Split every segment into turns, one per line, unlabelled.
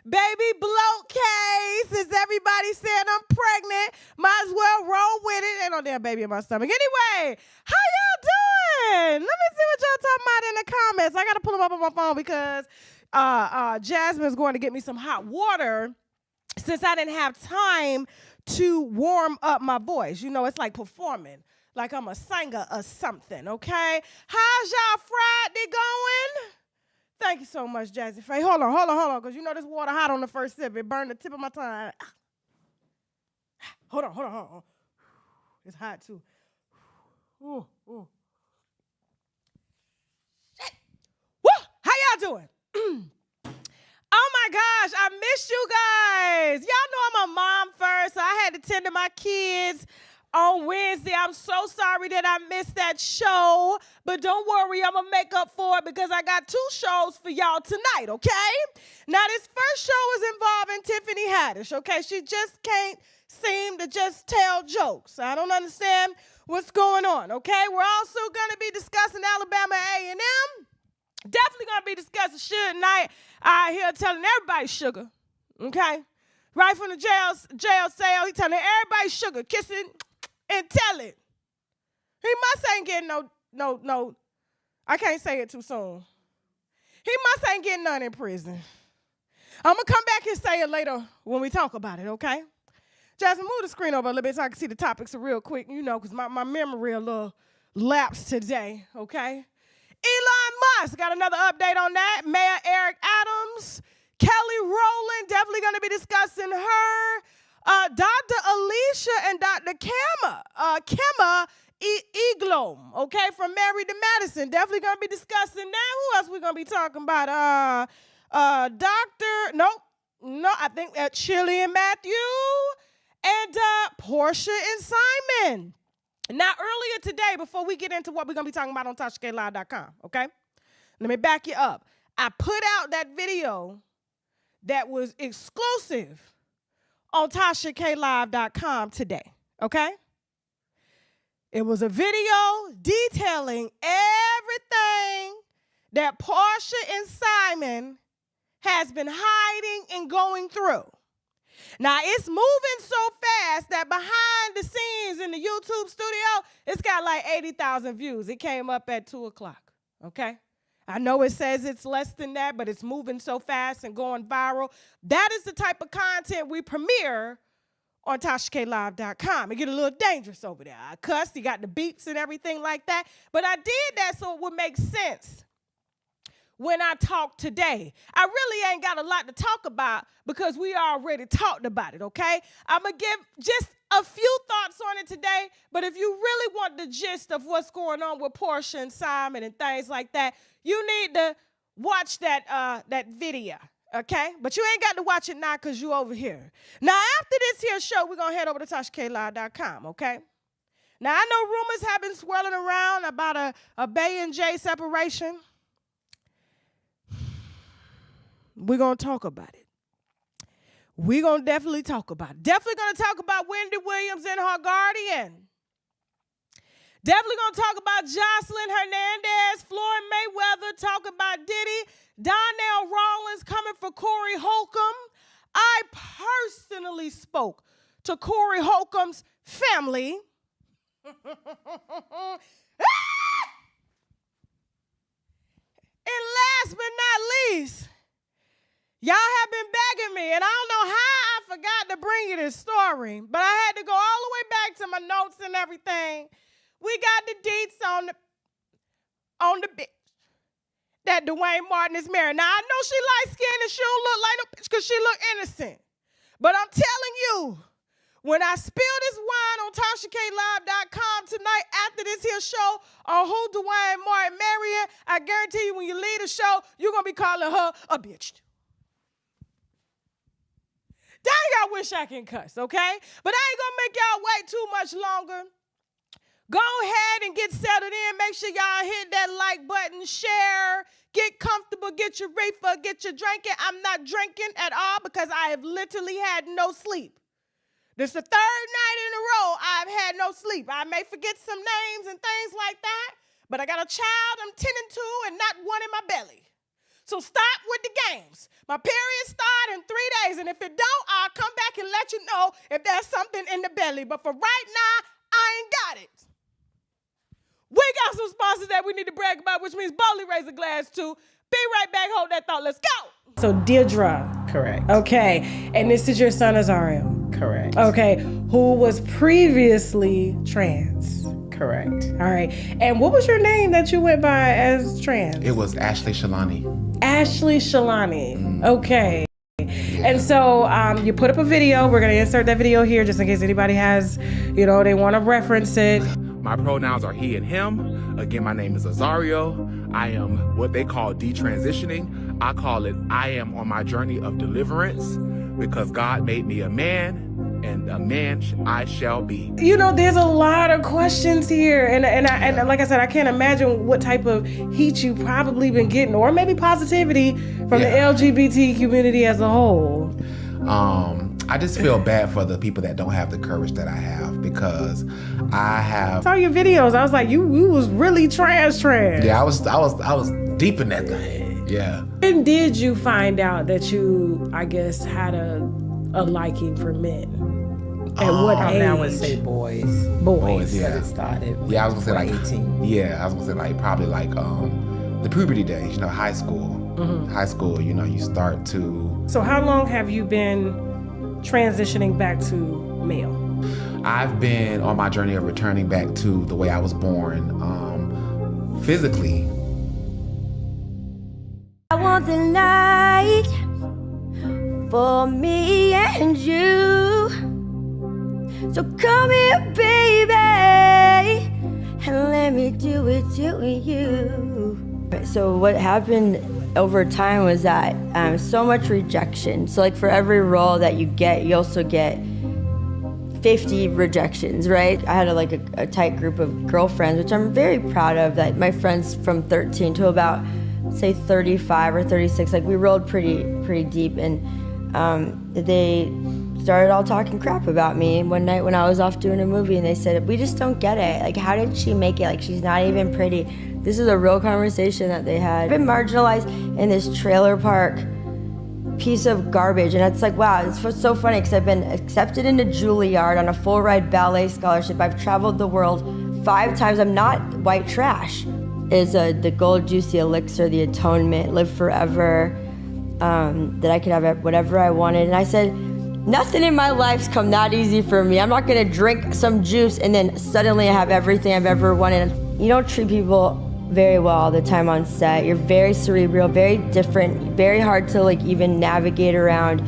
baby bloat case. Is everybody saying I'm pregnant? Might as well roll with it. Ain't no damn baby in my stomach. Anyway, how y'all doing? Let me see what y'all talking about in the comments. I got to pull them up on my phone because Jasmine's going to get me some hot water since I didn't have time to warm up my voice. You know, it's like performing, like I'm a singer or something, okay? How's y'all Friday going? Thank you so much, Jazzy Faye. Hold on, because you know this water hot on the first sip. It burned the tip of my tongue. Hold on. It's hot, too. Ooh. Shit. Woo! How y'all doing? Oh, my gosh, I missed you guys. Y'all know I'm a mom first, so I had to tend to my kids on Wednesday. I'm so sorry that I missed that show, but don't worry, I'm going to make up for it because I got 2 shows for y'all tonight, okay? Now, this first show is involving Tiffany Haddish, okay? She just can't seem to just tell jokes. I don't understand what's going on, okay? We're also going to be discussing Alabama A&M. Definitely going to be discussing Suge tonight. I hear telling everybody sugar, okay? Right from the jail cell, he telling everybody sugar, kissing and tell it. He must ain't getting no, I can't say it too soon. He must ain't getting none in prison. I'm going to come back and say it later when we talk about it, okay? Jasmine, move the screen over a little bit so I can see the topics real quick, you know, because my memory a little lapsed today, okay? Elon Musk, got another update on that. Mayor Eric Adams, Kelly Rowland, definitely going to be discussing her. Dr. Alicia and Dr. Kemma Eglom, okay, from Married to Madison. Definitely going to be discussing that. Who else we going to be talking about? I think that Chili and Matthew and Porsha and Simon. Now, earlier today, before we get into what we're going to be talking about on tashaklive.com, okay? Let me back you up. I put out that video that was exclusive on tashaklive.com today, okay? It was a video detailing everything that Porsha and Simon has been hiding and going through. Now, it's moving so fast that behind the scenes in the YouTube studio, it's got like 80,000 views. It came up at 2 o'clock, okay? I know it says it's less than that, but it's moving so fast and going viral. That is the type of content we premiere on tashaklive.com. It get a little dangerous over there. I cussed, you got the beeps and everything like that. But I did that so it would make sense when I talk today. I really ain't got a lot to talk about because we already talked about it, okay? I'm going to give just a few thoughts on it today, but if you really want the gist of what's going on with Porsha and Simon and things like that, you need to watch that video, okay? But you ain't got to watch it now because you over here. Now, after this here show, we're going to head over to tashaklive.com, okay? Now, I know rumors have been swirling around about a Bay and J separation. We're going to talk about it. We're going to definitely talk about it. Definitely going to talk about Wendy Williams and her guardian. Definitely going to talk about Jocelyn Hernandez, Floyd Mayweather, talk about Diddy, Donnell Rawlings coming for Corey Holcomb. I personally spoke to Corey Holcomb's family. And last but not least, y'all have been begging me, and I don't know how I forgot to bring you this story, but I had to go all the way back to my notes and everything. We got the deets on the bitch that Dwayne Martin is married. Now, I know she light-skinned and she don't look like no bitch because she look innocent. But I'm telling you, when I spill this wine on tashaklive.com tonight after this here show on who Dwayne Martin marrying, I guarantee you when you leave the show, you're going to be calling her a bitch. Dang, I wish I can cuss, okay? But I ain't going to make y'all wait too much longer. Go ahead and get settled in. Make sure y'all hit that like button, share, get comfortable, get your reefer, get your drinking. I'm not drinking at all because I have literally had no sleep. This is the 3rd night in a row I've had no sleep. I may forget some names and things like that, but I got a child I'm tending to and not one in my belly. So stop with the games. My period start in 3 days, and if it don't, I'll come back and let you know if there's something in the belly. But for right now, I ain't got it. We got some sponsors that we need to brag about, which means boldly raise a glass to. Be right back. Hold that thought. Let's go. So Drra.
Correct.
Okay. And this is your son, Azario.
Correct.
Okay. Who was previously trans.
Correct.
All right. And what was your name that you went by as trans?
It was Ashley Shalani.
Ashley Shalani. Okay. Yeah. And so you put up a video. We're going to insert that video here just in case anybody has, they want to reference it.
My pronouns are he and him. Again, my name is Azario. I am what they call detransitioning. I call it I am on my journey of deliverance because God made me a man, and a man I shall be.
There's a lot of questions here, and like I said, I can't imagine what type of heat you probably been getting, or maybe positivity from the LGBT community as a whole.
I just feel bad for the people that don't have the courage that I have, because I
saw your videos. I was like, you was really trans.
Yeah, I was deep in that thing. Yeah.
When did you find out that you, I guess, had a liking for men? At what age?
I would say boys.
Boys,
yeah.
It started.
Yeah, I was gonna say
18.
Yeah, I was gonna say probably the puberty days. High school. Mm-hmm. High school. You start to.
So how long have you been transitioning back to male?
I've been on my journey of returning back to the way I was born, physically.
I want the night for me and you. So come here, baby, and let me do it to you. So what happened over time was that so much rejection. So for every role that you get, you also get 50 rejections, right? I had a tight group of girlfriends, which I'm very proud of, that my friends from 13 to about, say, 35 or 36, we rolled pretty deep, and they started all talking crap about me one night when I was off doing a movie, and they said, we just don't get it. How did she make it? She's not even pretty. This is a real conversation that they had. I've been marginalized in this trailer park piece of garbage, and it's wow, it's so funny because I've been accepted into Juilliard on a full ride ballet scholarship. I've traveled the world 5 times. I'm not white trash. Is the gold juicy elixir, the atonement, live forever, that I could have whatever I wanted. And I said, nothing in my life's come that easy for me. I'm not gonna drink some juice and then suddenly I have everything I've ever wanted. You don't treat people very well all the time on set. You're very cerebral, very different, very hard to even navigate around.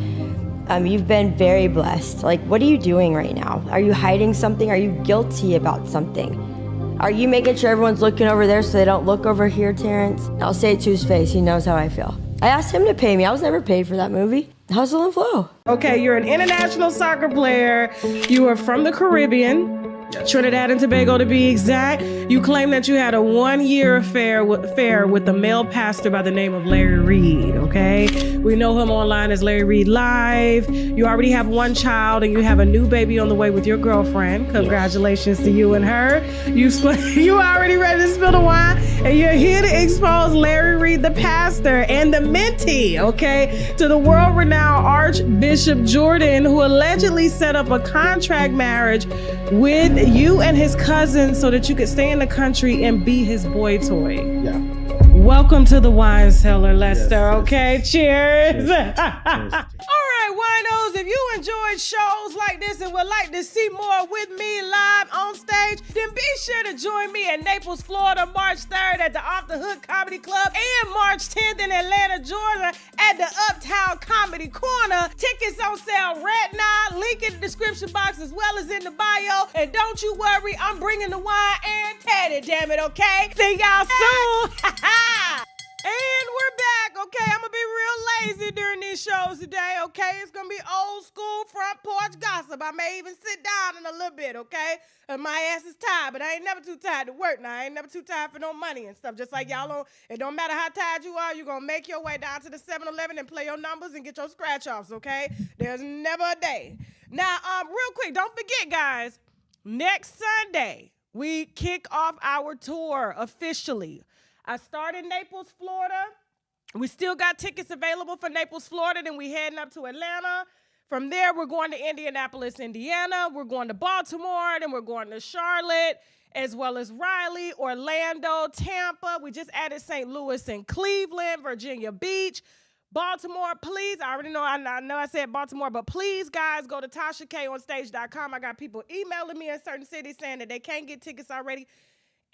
You've been very blessed. What are you doing right now? Are you hiding something? Are you guilty about something? Are you making sure everyone's looking over there so they don't look over here, Terrence? I'll say it to his face. He knows how I feel. I asked him to pay me. I was never paid for that movie. Hustle and flow.
Okay, you're an international soccer player. You are from the Caribbean. Trinidad and Tobago to be exact. You claim that you had a 1-year affair with the male pastor by the name of Larry Reed, okay? We know him online as Larry Reed Live. You already have 1 child and you have a new baby on the way with your girlfriend. Congratulations to you and her. You already ready to spill the wine, and you're here to expose Larry Reed, the pastor, and the mentee, okay, to the world-renowned Archbishop Jordan, who allegedly set up a contract marriage with you and his cousin so that you could stay in the country and be his boy toy.
Yeah.
Welcome to the wine cellar, Lester. Yes, okay, cheers.
Cheers.
All right, winos, if you enjoyed shows like this and would like to see more with me live on stage, then be sure to join me in Naples, Florida, March 3rd at the Off the Hook Comedy Club, and March 10th in Atlanta, Georgia at the Uptown Comedy Corner. Tickets on sale right now. Link in the description box as well as in the bio. And don't you worry, I'm bringing the wine and Teddy, damn it, okay? See y'all soon. And we're back, okay? I'm gonna be real lazy during these shows today, okay? It's gonna be old school front porch gossip. I may even sit down in a little bit, okay? And my ass is tired, but I ain't never too tired to work now. I ain't never too tired for no money and stuff. Just like y'all don't, it don't matter how tired you are, you're gonna make your way down to the 7-Eleven and play your numbers and get your scratch offs, okay? There's never a day. Now, real quick, don't forget, guys, next Sunday, we kick off our tour officially. I start in Naples, Florida. We still got tickets available for Naples, Florida, then we heading up to Atlanta. From there, we're going to Indianapolis, Indiana. We're going to Baltimore, then we're going to Charlotte, as well as Raleigh, Orlando, Tampa. We just added St. Louis and Cleveland, Virginia Beach, Baltimore. Please, I already know, I know I said Baltimore, but please, guys, go to TashaKOnStage.com. I got people emailing me in certain cities saying that they can't get tickets already.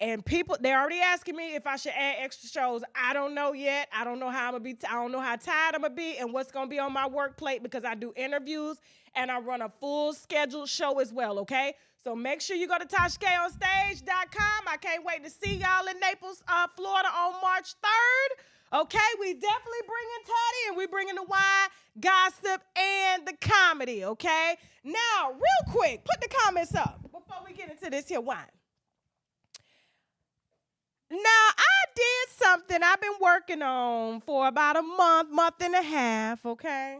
And people, they're already asking me if I should add extra shows. I don't know yet. I don't know how I'm gonna be. I don't know how tired I'm gonna be and what's gonna be on my work plate because I do interviews and I run a full scheduled show as well. Okay, so make sure you go to TashaKOnStage.com. I can't wait to see y'all in Naples, Florida on March 3rd. Okay, we definitely bringing Teddy and we bringing the wine, gossip, and the comedy. Okay, now real quick, put the comments up before we get into this here wine. Now, I did something I've been working on for about a month and a half, okay?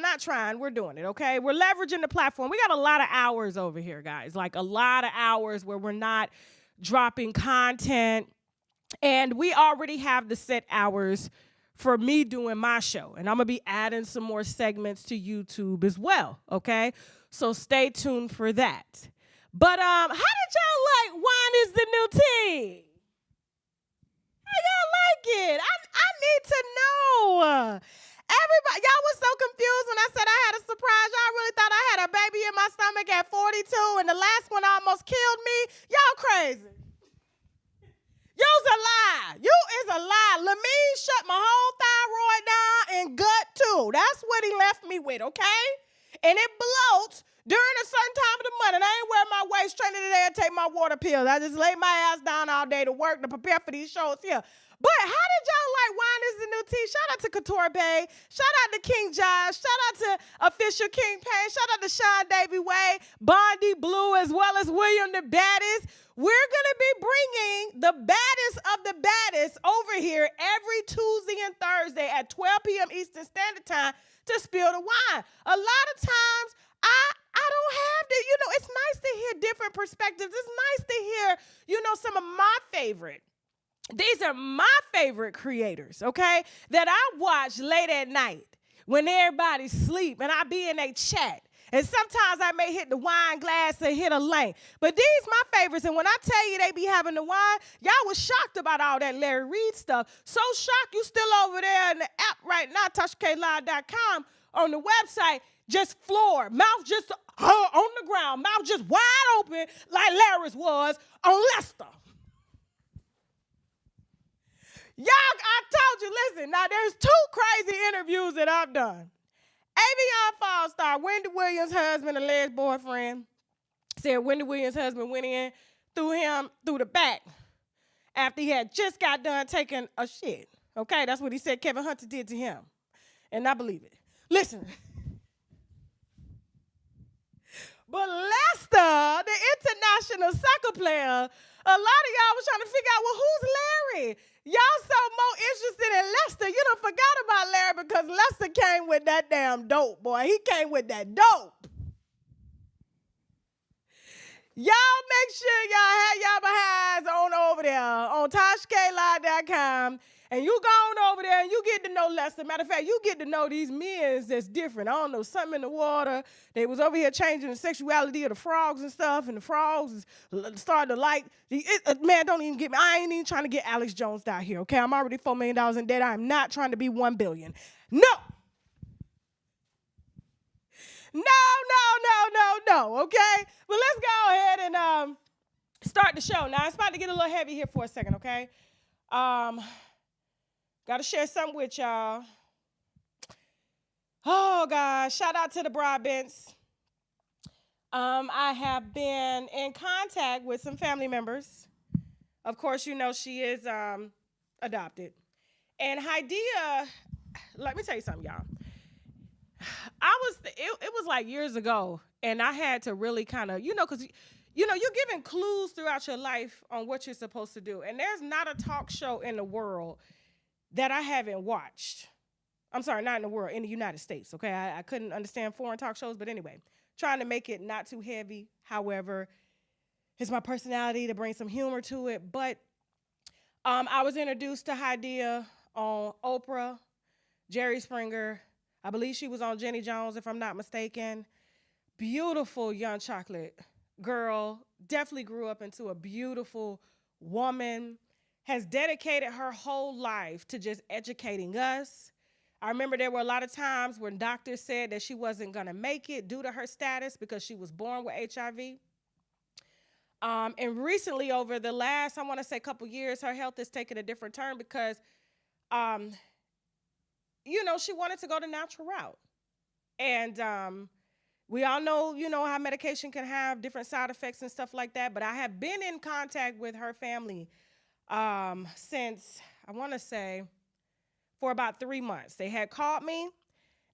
Not trying, we're doing it, okay? We're leveraging the platform. We got a lot of hours over here, guys, like a lot of hours where we're not dropping content, and we already have the set hours for me doing my show, and I'm going to be adding some more segments to YouTube as well, okay? So stay tuned for that. But how did y'all like Wine is the New Tea? How y'all like it? I need to know. Everybody, y'all was so confused when I said I had a surprise. Y'all really thought I had a baby in my stomach at 42 and the last one almost killed me? Y'all crazy. You's a lie. You is a lie. Lamine shut my whole thyroid down and gut too. That's what he left me with, okay? And it bloats during a certain time of the month, and I ain't wearing my waist trainer today and take my water pills. I just lay my ass down all day to work to prepare for these shows here. But how did y'all like Wine is the New Tea? Shout out to Couture Bay. Shout out to King Josh. Shout out to Official King Payne. Shout out to Sean Davy Way, Bondi Blue, as well as William the Baddest. We're going to be bringing the baddest of the baddest over here every Tuesday and Thursday at 12 p.m. Eastern Standard Time to spill the wine. A lot of times, I don't have to, it's nice to hear different perspectives. It's nice to hear, some of my favorite. These are my favorite creators, okay, that I watch late at night when everybody's asleep and I be in a chat. And sometimes I may hit the wine glass or hit a lane. But these my favorites. And when I tell you they be having the wine, y'all was shocked about all that Larry Reid stuff. So shocked you still over there in the app right now, tashaklive.com, on the website, just floor, mouth just on the ground, mouth just wide open like Larry's was on Lester. Y'all, I told you, listen, now there's 2 crazy interviews that I've done. Avion Falls star Wendy Williams' husband, alleged boyfriend, said Wendy Williams' husband went in, threw him through the back after he had just got done taking a shit. Okay, that's what he said Kevin Hunter did to him. And I believe it. Listen. But Lester, the international soccer player, a lot of y'all was trying to figure out, well, who's Larry? Y'all so more interested in Lester. You done forgot about Larry because Lester came with that damn dope, boy. He came with that dope. Y'all make sure y'all have y'all behinds on over there on tashaklive.com. And you go on over there and you get to know Lester. Matter of fact, you get to know these men that's different. I don't know, something in the water. They was over here changing the sexuality of the frogs and stuff, and the frogs started to like. Man, don't even get me. I ain't even trying to get Alex Jones down here, okay? I'm already $4 million in debt. I'm not trying to be $1 billion. No. No, okay? But let's go ahead and start the show. Now, it's about to get a little heavy here for a second, okay? Got to share something with y'all. Oh, gosh. Shout out to the Broadbents. I have been in contact with some family members. Of course, she is adopted. And Haddish, let me tell you something, y'all. It was like years ago, and I had to really kind of, because, you're given clues throughout your life on what you're supposed to do. And there's not a talk show in the world that I haven't watched. I'm sorry, not in the world, in the United States, okay? I couldn't understand foreign talk shows, but anyway, trying to make it not too heavy. However, it's my personality to bring some humor to it. But I was introduced to Haddish on Oprah, Jerry Springer. I believe she was on Jenny Jones, if I'm not mistaken. Beautiful young chocolate girl. Definitely grew up into a beautiful woman. Has dedicated her whole life to just educating us. I remember there were a lot of times when doctors said that she wasn't going to make it due to her status because she was born with HIV. And recently, over the last, I want to say, couple years, her health has taken a different turn because, she wanted to go the natural route. And we all know, how medication can have different side effects and stuff like that. But I have been in contact with her family since, I want to say, for about 3 months. They had called me.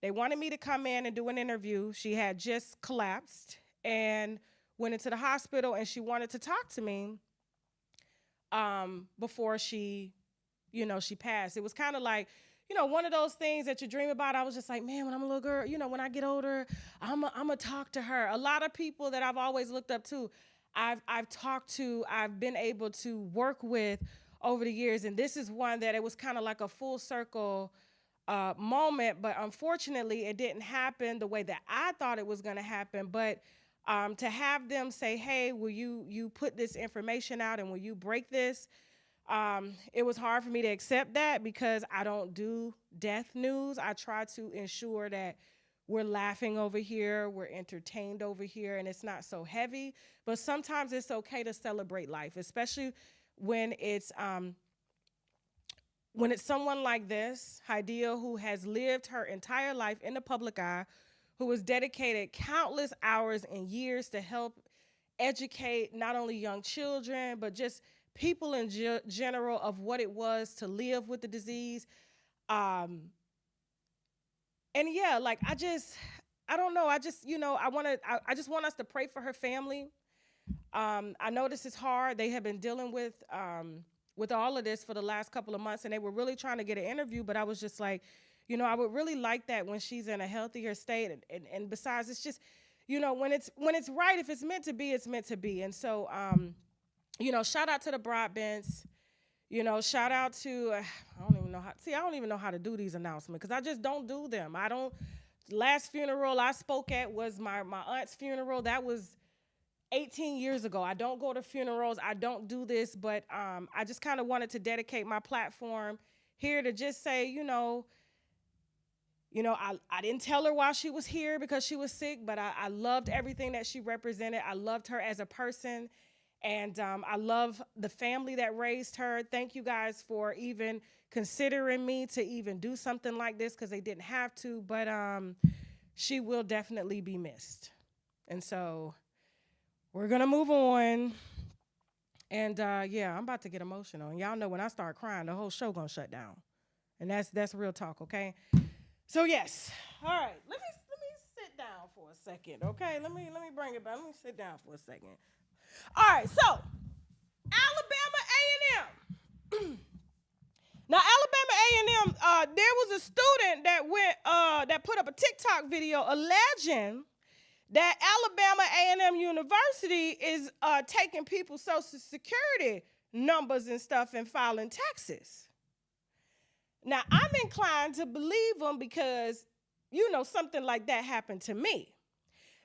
They wanted me to come in and do an interview. She had just collapsed and went into the hospital, and she wanted to talk to me before she passed. It was kind of like, one of those things that you dream about. I was just like, man, when I'm a little girl, when I get older, I'm gonna talk to her. A lot of people that I've always looked up to, I've talked to, I've been able to work with over the years, and this is one that it was kind of like a full circle moment, but unfortunately, it didn't happen the way that I thought it was gonna happen. But to have them say, hey, will you put this information out and will you break this? It was hard for me to accept that because I don't do death news. I try to ensure that we're laughing over here, we're entertained over here, and it's not so heavy. But sometimes it's okay to celebrate life, especially when it's someone like this, Haddish, who has lived her entire life in the public eye, who has dedicated countless hours and years to help educate not only young children, but just people in general of what it was to live with the disease. And yeah, like I just want us to pray for her family. I know this is hard. They have been dealing with all of this for the last couple of months, and they were really trying to get an interview, but I was just like, I would really like that when she's in a healthier state. And besides, it's just, when it's right, if it's meant to be, it's meant to be. And so, shout out to the Broadbents. Shout out to, I don't even know how to do these announcements because I just don't do them. Last funeral I spoke at was my aunt's funeral. That was 18 years ago. I don't go to funerals. I don't do this, but I just kind of wanted to dedicate my platform here to just say, I didn't tell her while she was here because she was sick, but I loved everything that she represented. I loved her as a person, and I love the family that raised her. Thank you guys for even considering me to even do something like this because they didn't have to, but she will definitely be missed. And so we're going to move on. And yeah, I'm about to get emotional. And y'all know when I start crying, the whole show going to shut down. And that's real talk, okay? So yes, all right. Let me sit down for a second, okay? Let me bring it back. Let me sit down for a second. All right. So Alabama A&M. Now Alabama A&M, there was a student that put up a TikTok video alleging that Alabama A&M University is taking people's Social Security numbers and stuff and filing taxes. Now, I'm inclined to believe them because, something like that happened to me.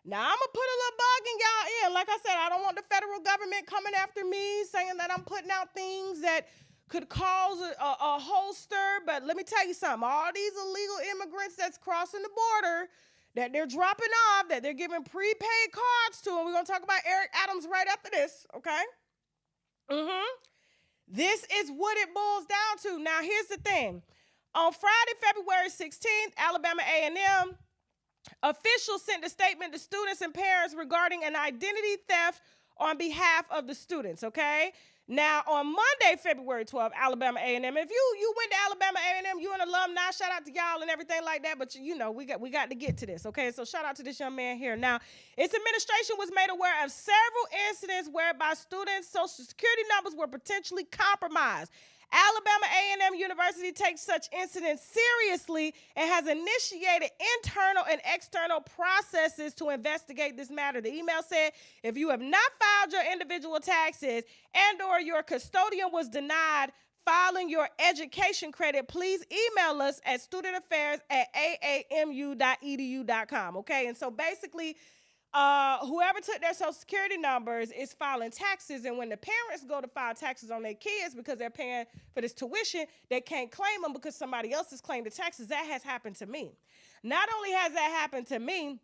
Now, I'm going to put a little bug in y'all ear. Like I said, I don't want the federal government coming after me saying that I'm putting out things that could cause a whole stir. But let me tell you something. All these illegal immigrants that's crossing the border, that they're dropping off, that they're giving prepaid cards to, and we're going to talk about Eric Adams right after this, okay? This is what it boils down to. Now, here's the thing. On Friday, February 16th, Alabama A&M officials sent a statement to students and parents regarding an identity theft on behalf of the students, okay? Now, on Monday, February 12th, Alabama A&M, if you went to Alabama A&M, you an alumni, shout out to y'all and everything like that, but we got to get to this, okay? So shout out to this young man here. Now, its administration was made aware of several incidents whereby students' Social Security numbers were potentially compromised. Alabama A&M University takes such incidents seriously and has initiated internal and external processes to investigate this matter. The email said, if you have not filed your individual taxes and or your custodian was denied filing your education credit, please email us at studentaffairs@aamu.edu.com, okay? And so basically, whoever took their social security numbers is filing taxes, and when the parents go to file taxes on their kids because they're paying for this tuition, they can't claim them because somebody else has claimed the taxes. That has happened to me. Not only has that happened to me,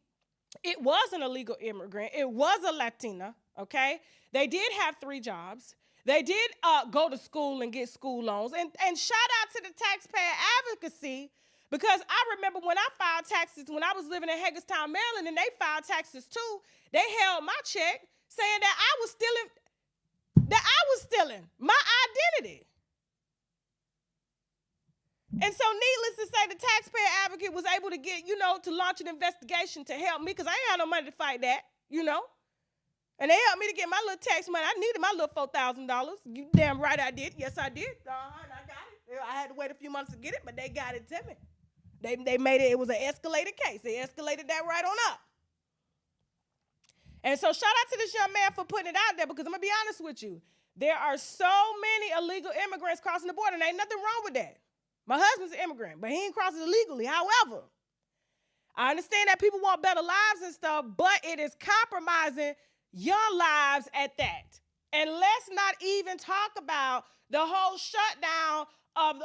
it was an illegal immigrant. It was a Latina, okay? They did have 3 jobs. They did go to school and get school loans. And shout out to the taxpayer advocacy, because I remember when I filed taxes, when I was living in Hagerstown, Maryland, and they filed taxes too, they held my check saying that I was stealing my identity. And so needless to say, the taxpayer advocate was able to get, to launch an investigation to help me, because I ain't had no money to fight that, And they helped me to get my little tax money. I needed my little $4,000. You damn right I did. Yes, I did. And I got it. I had to wait a few months to get it, but they got it to me. They made it was an escalated case. They escalated that right on up. And so shout out to this young man for putting it out there, because I'm going to be honest with you. There are so many illegal immigrants crossing the border, and ain't nothing wrong with that. My husband's an immigrant, but he ain't crossing illegally. However, I understand that people want better lives and stuff, but it is compromising young lives at that. And let's not even talk about the whole shutdown of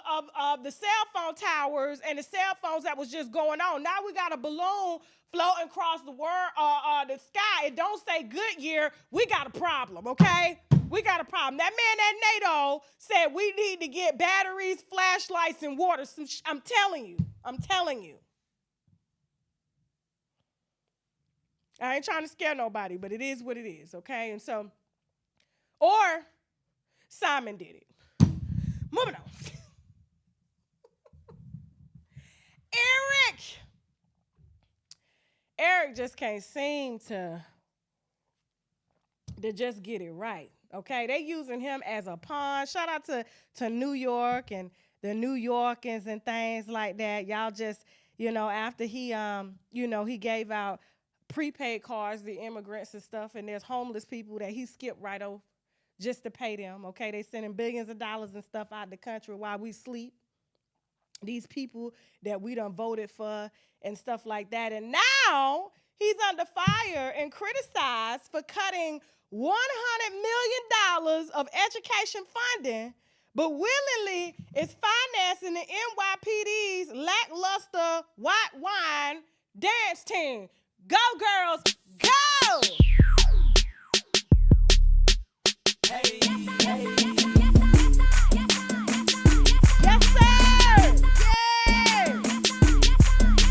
the cell phone towers and the cell phones that was just going on. Now we got a balloon floating across the the sky. It don't say Goodyear. We got a problem, okay? We got a problem. That man at NATO said we need to get batteries, flashlights, and water. I'm telling you. I ain't trying to scare nobody, but it is what it is, okay? And so, or Simon did it. Moving on. Eric just can't seem to just get it right, okay? They using him as a pawn. Shout out to New York and the New Yorkers and things like that. Y'all just, after he, he gave out prepaid cards to immigrants and stuff, and there's homeless people that he skipped right over just to pay them, okay? They sending billions of dollars and stuff out the country while we sleep. These people that we done voted for and stuff like that. And now he's under fire and criticized for cutting $100 million of education funding, but willingly is financing the NYPD's lackluster white wine dance team. Go, girls, go! Hey, hey. Yes, sir! Yeah!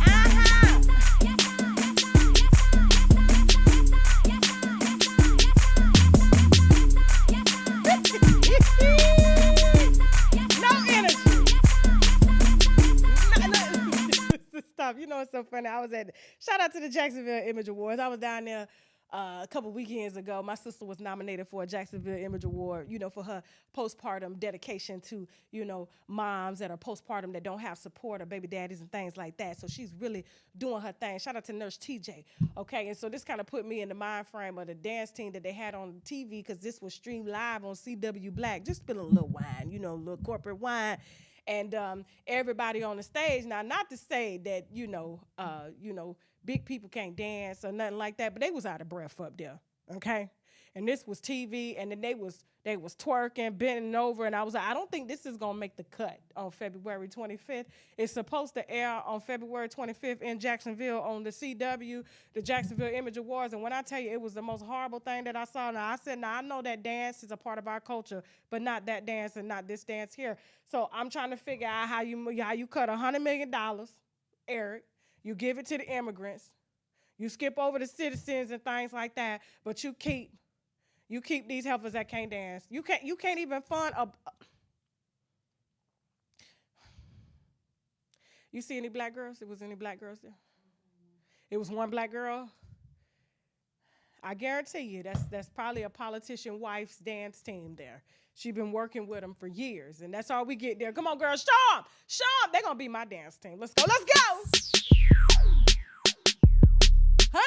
Uh-huh! No energy. Stop. It's so funny. Shout out to the Jacksonville Image Awards. I was down there a couple weekends ago. My sister was nominated for a Jacksonville Image Award, for her postpartum dedication to, moms that are postpartum that don't have support or baby daddies and things like that. So she's really doing her thing. Shout out to Nurse TJ. Okay, and so this kind of put me in the mind frame of the dance team that they had on TV, because this was streamed live on CW Black. Just spilling a little wine, a little corporate wine. And everybody on the stage. Now, not to say that, big people can't dance or nothing like that, but they was out of breath up there, okay? And this was TV, and then they was twerking, bending over, and I was like, I don't think this is gonna make the cut on February 25th. It's supposed to air on February 25th in Jacksonville on the CW, the Jacksonville Image Awards, and when I tell you it was the most horrible thing that I saw, now I said, I know that dance is a part of our culture, but not that dance and not this dance here. So I'm trying to figure out how you cut $100 million, Eric, you give it to the immigrants, you skip over the citizens and things like that, but you keep these helpers that can't dance. You can't even fund a. You see any black girls? There was any black girls there? It was one black girl. I guarantee you that's probably a politician wife's dance team there. She's been working with them for years, and that's all we get there. Come on, girls, show them. They're gonna be my dance team. Let's go. $100 million.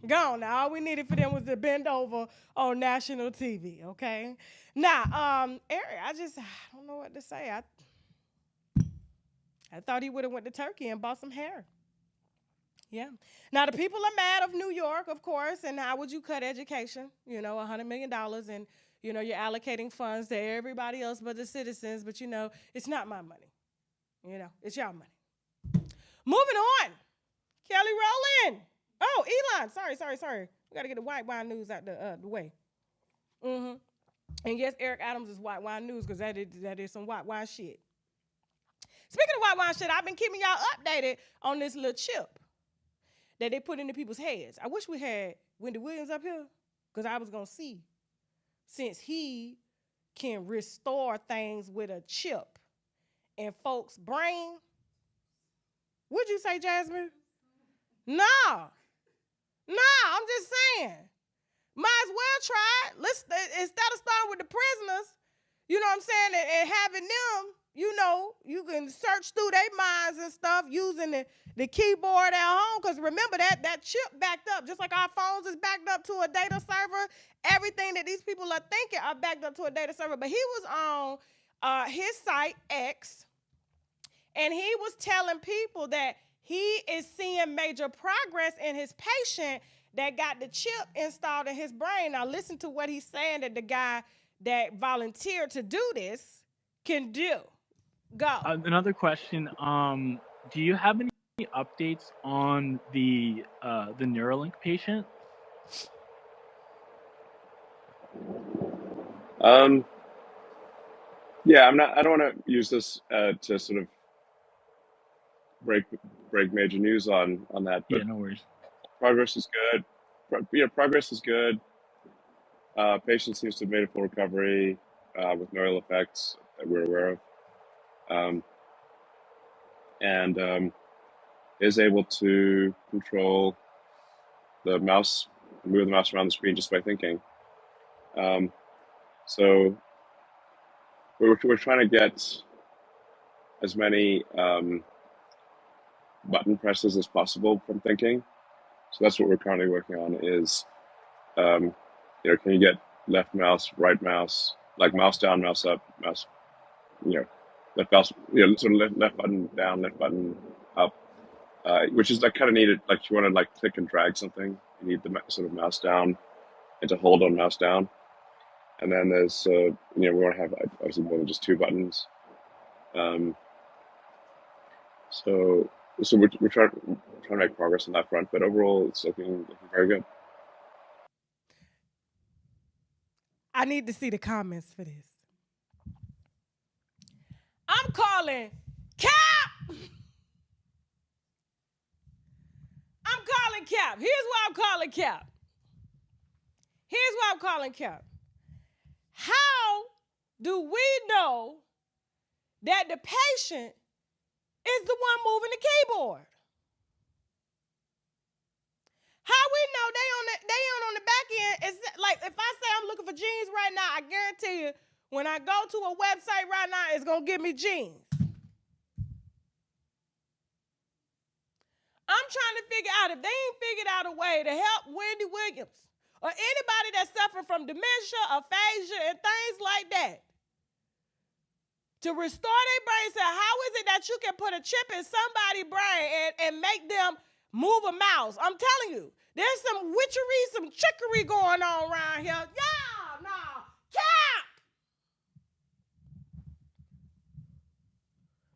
Gone. Now, all we needed for them was to bend over on national TV, okay? Now, Eric, I don't know what to say. I thought he would have went to Turkey and bought some hair. Yeah. Now, the people are mad of New York, of course, and how would you cut education? You know, $100 million, and, you know, you're allocating funds to everybody else but the citizens, but, you know, it's not my money. You know, it's y'all money. Moving on. Kelly Rowland. Oh, Elon. Sorry. We got to get the white wine news out the way. Mm-hmm. And yes, Eric Adams is white wine news because that is some white wine shit. Speaking of white wine shit, I've been keeping y'all updated on this little chip that they put into people's heads. I wish we had Wendy Williams up here because I was going to see, since he can restore things with a chip in folks' brain. What'd you say, Jasmine? No, I'm just saying. Might as well try it. Instead of starting with the prisoners, you know what I'm saying, and having them, you know, you can search through their minds and stuff using the keyboard at home. Because remember that chip backed up, just like our phones is backed up to a data server. Everything that these people are thinking are backed up to a data server. But he was on his site, X, and he was telling people that he is seeing major progress in his patient that got the chip installed in his brain. Now listen to what he's saying that the guy that volunteered to do this can do. Go.
Another question. Do you have any updates on the Neuralink patient?
Yeah, I don't want to use this to sort of break major news on that. But
Yeah, no worries.
progress is good. Progress is good. Patient seems to have made a full recovery with neural effects that we're aware of. And is able to control the mouse, move the mouse around the screen just by thinking. So we're trying to get as many button presses as possible from thinking. So that's what we're currently working on is, can you get left mouse, right mouse, like mouse down, mouse up, mouse, left mouse, sort of left button down, left button up, which is like kind of needed. Like you want to like click and drag something, you need the sort of mouse down and to hold on mouse down. And then there's, we want to have obviously more than just two buttons. So we're trying to make progress on that front, but overall it's looking very good.
I need to see the comments for this. I'm calling Cap. I'm calling Cap. Here's why I'm calling Cap. How do we know that the patient is the one moving the keyboard? How we know they on the back end? It's like if I say I'm looking for jeans right now, I guarantee you when I go to a website right now, it's gonna give me jeans. I'm trying to figure out if they ain't figured out a way to help Wendy Williams or anybody that's suffering from dementia, aphasia, and things like that to restore their brain. So how is it that you can put a chip in somebody's brain and make them move a mouse? I'm telling you, there's some witchery, some trickery going on around here. Yeah, no, Cap.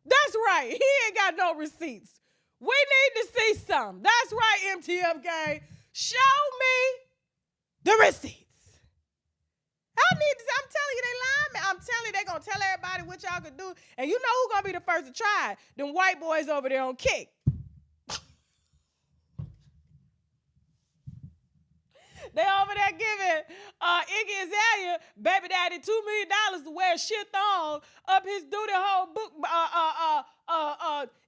That's right. He ain't got no receipts. We need to see some. That's right, MTF gang. Show me the receipts. I'm telling you, they lying, man. I'm telling you, they gonna tell everybody what y'all can do. And you know who gonna be the first to try it? Them white boys over there on Kick. They over there giving Iggy Azalea, baby daddy, $2 million to wear a shit thong up his duty hole book,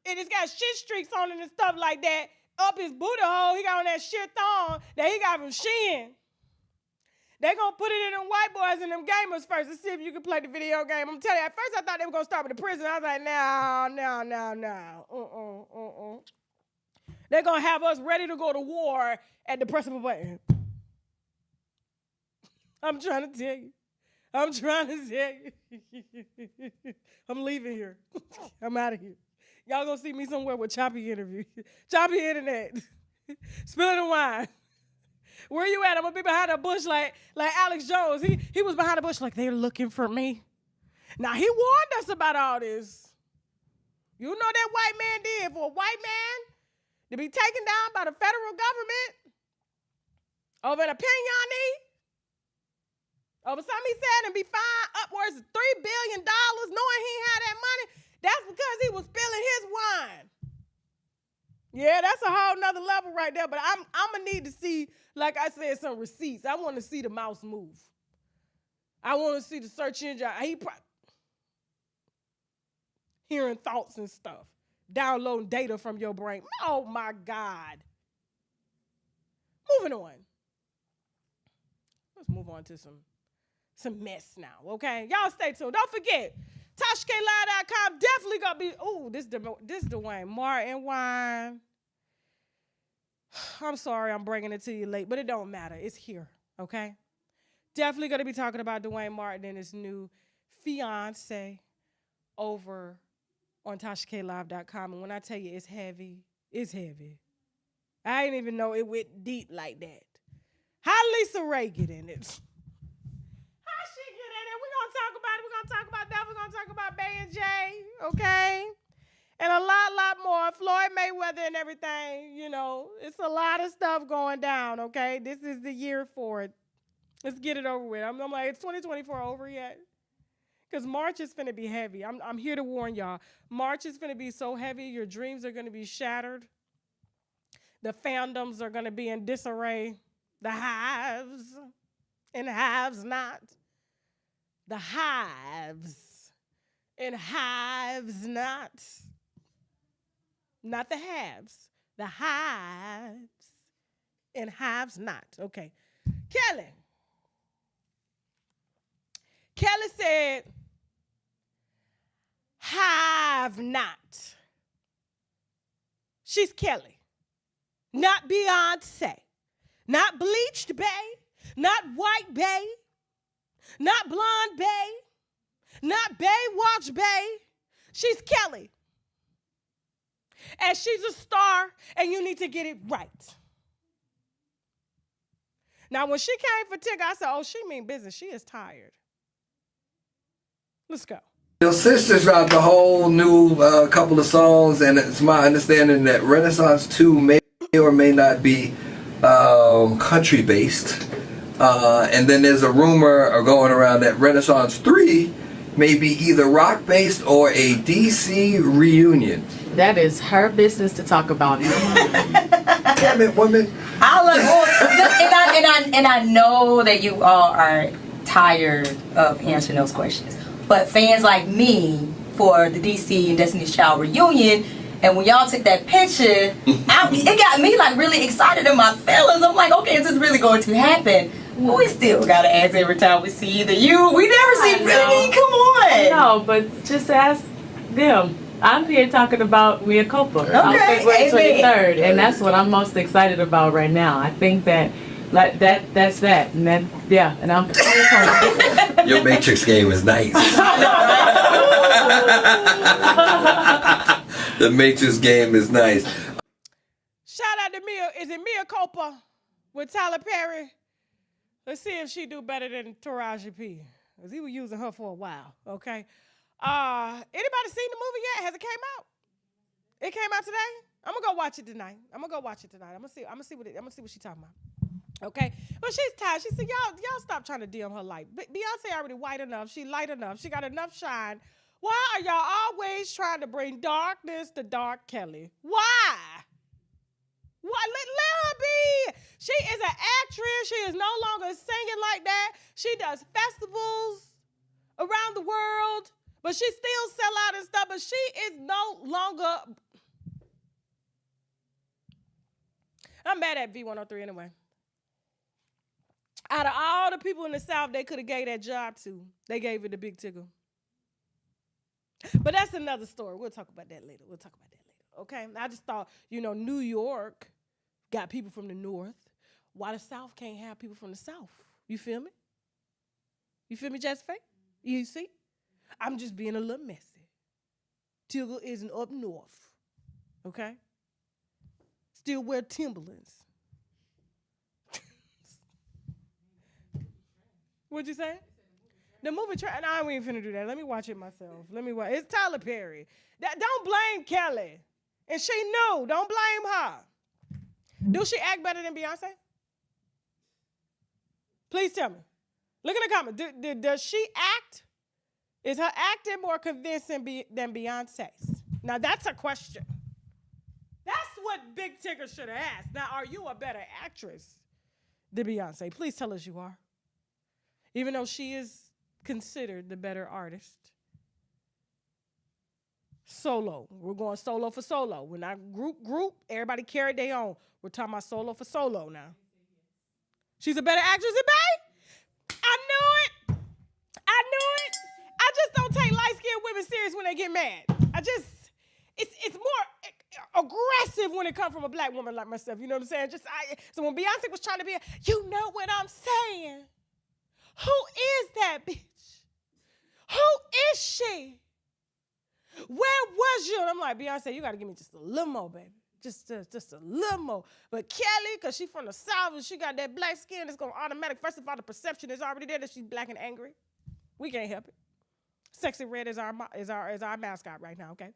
and it's got shit streaks on it and stuff like that. Up his booty hole, he got on that shit thong that he got from Shein. They gonna put it in them white boys and them gamers first to see if you can play the video game. I'm telling you, at first I thought they were gonna start with the prison. I was like, no. They They're going to have us ready to go to war at the press of a button. I'm trying to tell you. I'm trying to tell you. I'm leaving here. I'm out of here. Y'all gonna see me somewhere with choppy interview. Choppy internet. Spilling the wine. Where you at? I'm gonna be behind a bush like Alex Jones. He was behind a bush like they're looking for me. Now he warned us about all this. You know that white man did for a white man to be taken down by the federal government over an opinion over something he said and be fined upwards of $3 billion knowing he had that money. That's because he was spilling his wine. Yeah, that's a whole nother level right there. But I'm going to need to see, like I said, some receipts. I want to see the mouse move. I want to see the search engine. Hearing thoughts and stuff. Downloading data from your brain. Oh, my God. Moving on. Let's move on to some mess now, okay? Y'all stay tuned. Don't forget, tashaklive.com definitely gonna be, this Dwayne Martin wine. I'm sorry I'm bringing it to you late, but it don't matter. It's here, okay? Definitely gonna be talking about Dwayne Martin and his new fiance over on tashaklive.com. And when I tell you it's heavy, it's heavy. I didn't even know it went deep like that. How Lisa Ray get in it? We're going to talk about that. We're going to talk about Bay and Jay, okay? And a lot more. Floyd Mayweather and everything, you know. It's a lot of stuff going down, okay? This is the year for it. Let's get it over with. I'm like, it's 2024 over yet? Because March is finna be heavy. I'm here to warn y'all. March is finna be so heavy, your dreams are going to be shattered. The fandoms are going to be in disarray. The haves and haves not. The hives and hives not. Not the haves. The hives and hives not. Okay. Kelly said, have not. She's Kelly. Not Beyonce. Not bleached bae. Not white bae. Not blonde bae, not Baywatch bae. She's Kelly. And she's a star, and you need to get it right. Now, when she came for Tigger, I said, oh, she mean business. She is tired. Let's go.
Your sister dropped a whole new couple of songs, and it's my understanding that Renaissance 2 may or may not be country-based. And then there's a rumor going around that Renaissance 3 may be either rock-based or a DC reunion.
That is her business to talk about.
Damn it, woman.
And I know that you all are tired of answering those questions. But fans like me for the DC and Destiny's Child reunion, and when y'all took that picture, it got me like really excited in my feelings. I'm like, okay, is this really going to happen? We still gotta ask every time we see either you. We never see Brittany. Come on.
No, but just ask them. I'm here talking about Mia Copa on February 23rd, and that's what I'm most excited about right now. I think that that's that, and then and I'm.
Your Matrix game is nice. The Matrix game is nice.
Shout out to Mia. Is it Mia Copa with Tyler Perry? Let's see if she do better than Taraji P. Because he was using her for a while, okay? Anybody seen the movie yet? Has it came out? It came out today? I'm gonna go watch it tonight. I'm gonna see what she's talking about. Okay? But she's tired. She said, y'all stop trying to dim her light. But Beyonce already white enough. She light enough. She got enough shine. Why are y'all always trying to bring darkness to Dark Kelly? Why? What? Let her be. She is an actress. She is no longer singing like that. She does festivals around the world, but she still sell out and stuff, but she is no longer. I'm mad at V103 anyway. Out of all the people in the South they could have gave that job to, they gave it to Big Tigger. But that's another story. We'll talk about that later. okay? I just thought, New York got people from the North. Why the South can't have people from the South? You feel me? You feel me, Jessica? You see? I'm just being a little messy. Tigger isn't up north, okay? Still wear Timberlands. What'd you say? The movie trash. No, I ain't finna do that. Let me watch it myself. It's Tyler Perry. Don't blame Kelly. And she knew. Don't blame her. Do she act better than Beyonce? Please tell me. Look in the comments. Does she act? Is her acting more convincing than Beyonce's? Now, that's a question. That's what Big Tigger should have asked. Now, are you a better actress than Beyonce? Please tell us you are. Even though she is considered the better artist. Solo. We're going solo for solo. We're not group. Everybody carried their own. We're talking about solo for solo now. She's a better actress than Bae? I knew it. I just don't take light-skinned women serious when they get mad. It's more aggressive when it comes from a black woman like myself. You know what I'm saying? So when Beyonce was trying to be, you know what I'm saying? Who is that bitch? Who is she? Where was you? And I'm like, Beyonce, you got to give me just a little more, baby. Just a little more. But Kelly, because she's from the South and she got that black skin, it's going to automatic. First of all, the perception is already there that she's black and angry. We can't help it. Sexy Red is our mascot right now, okay?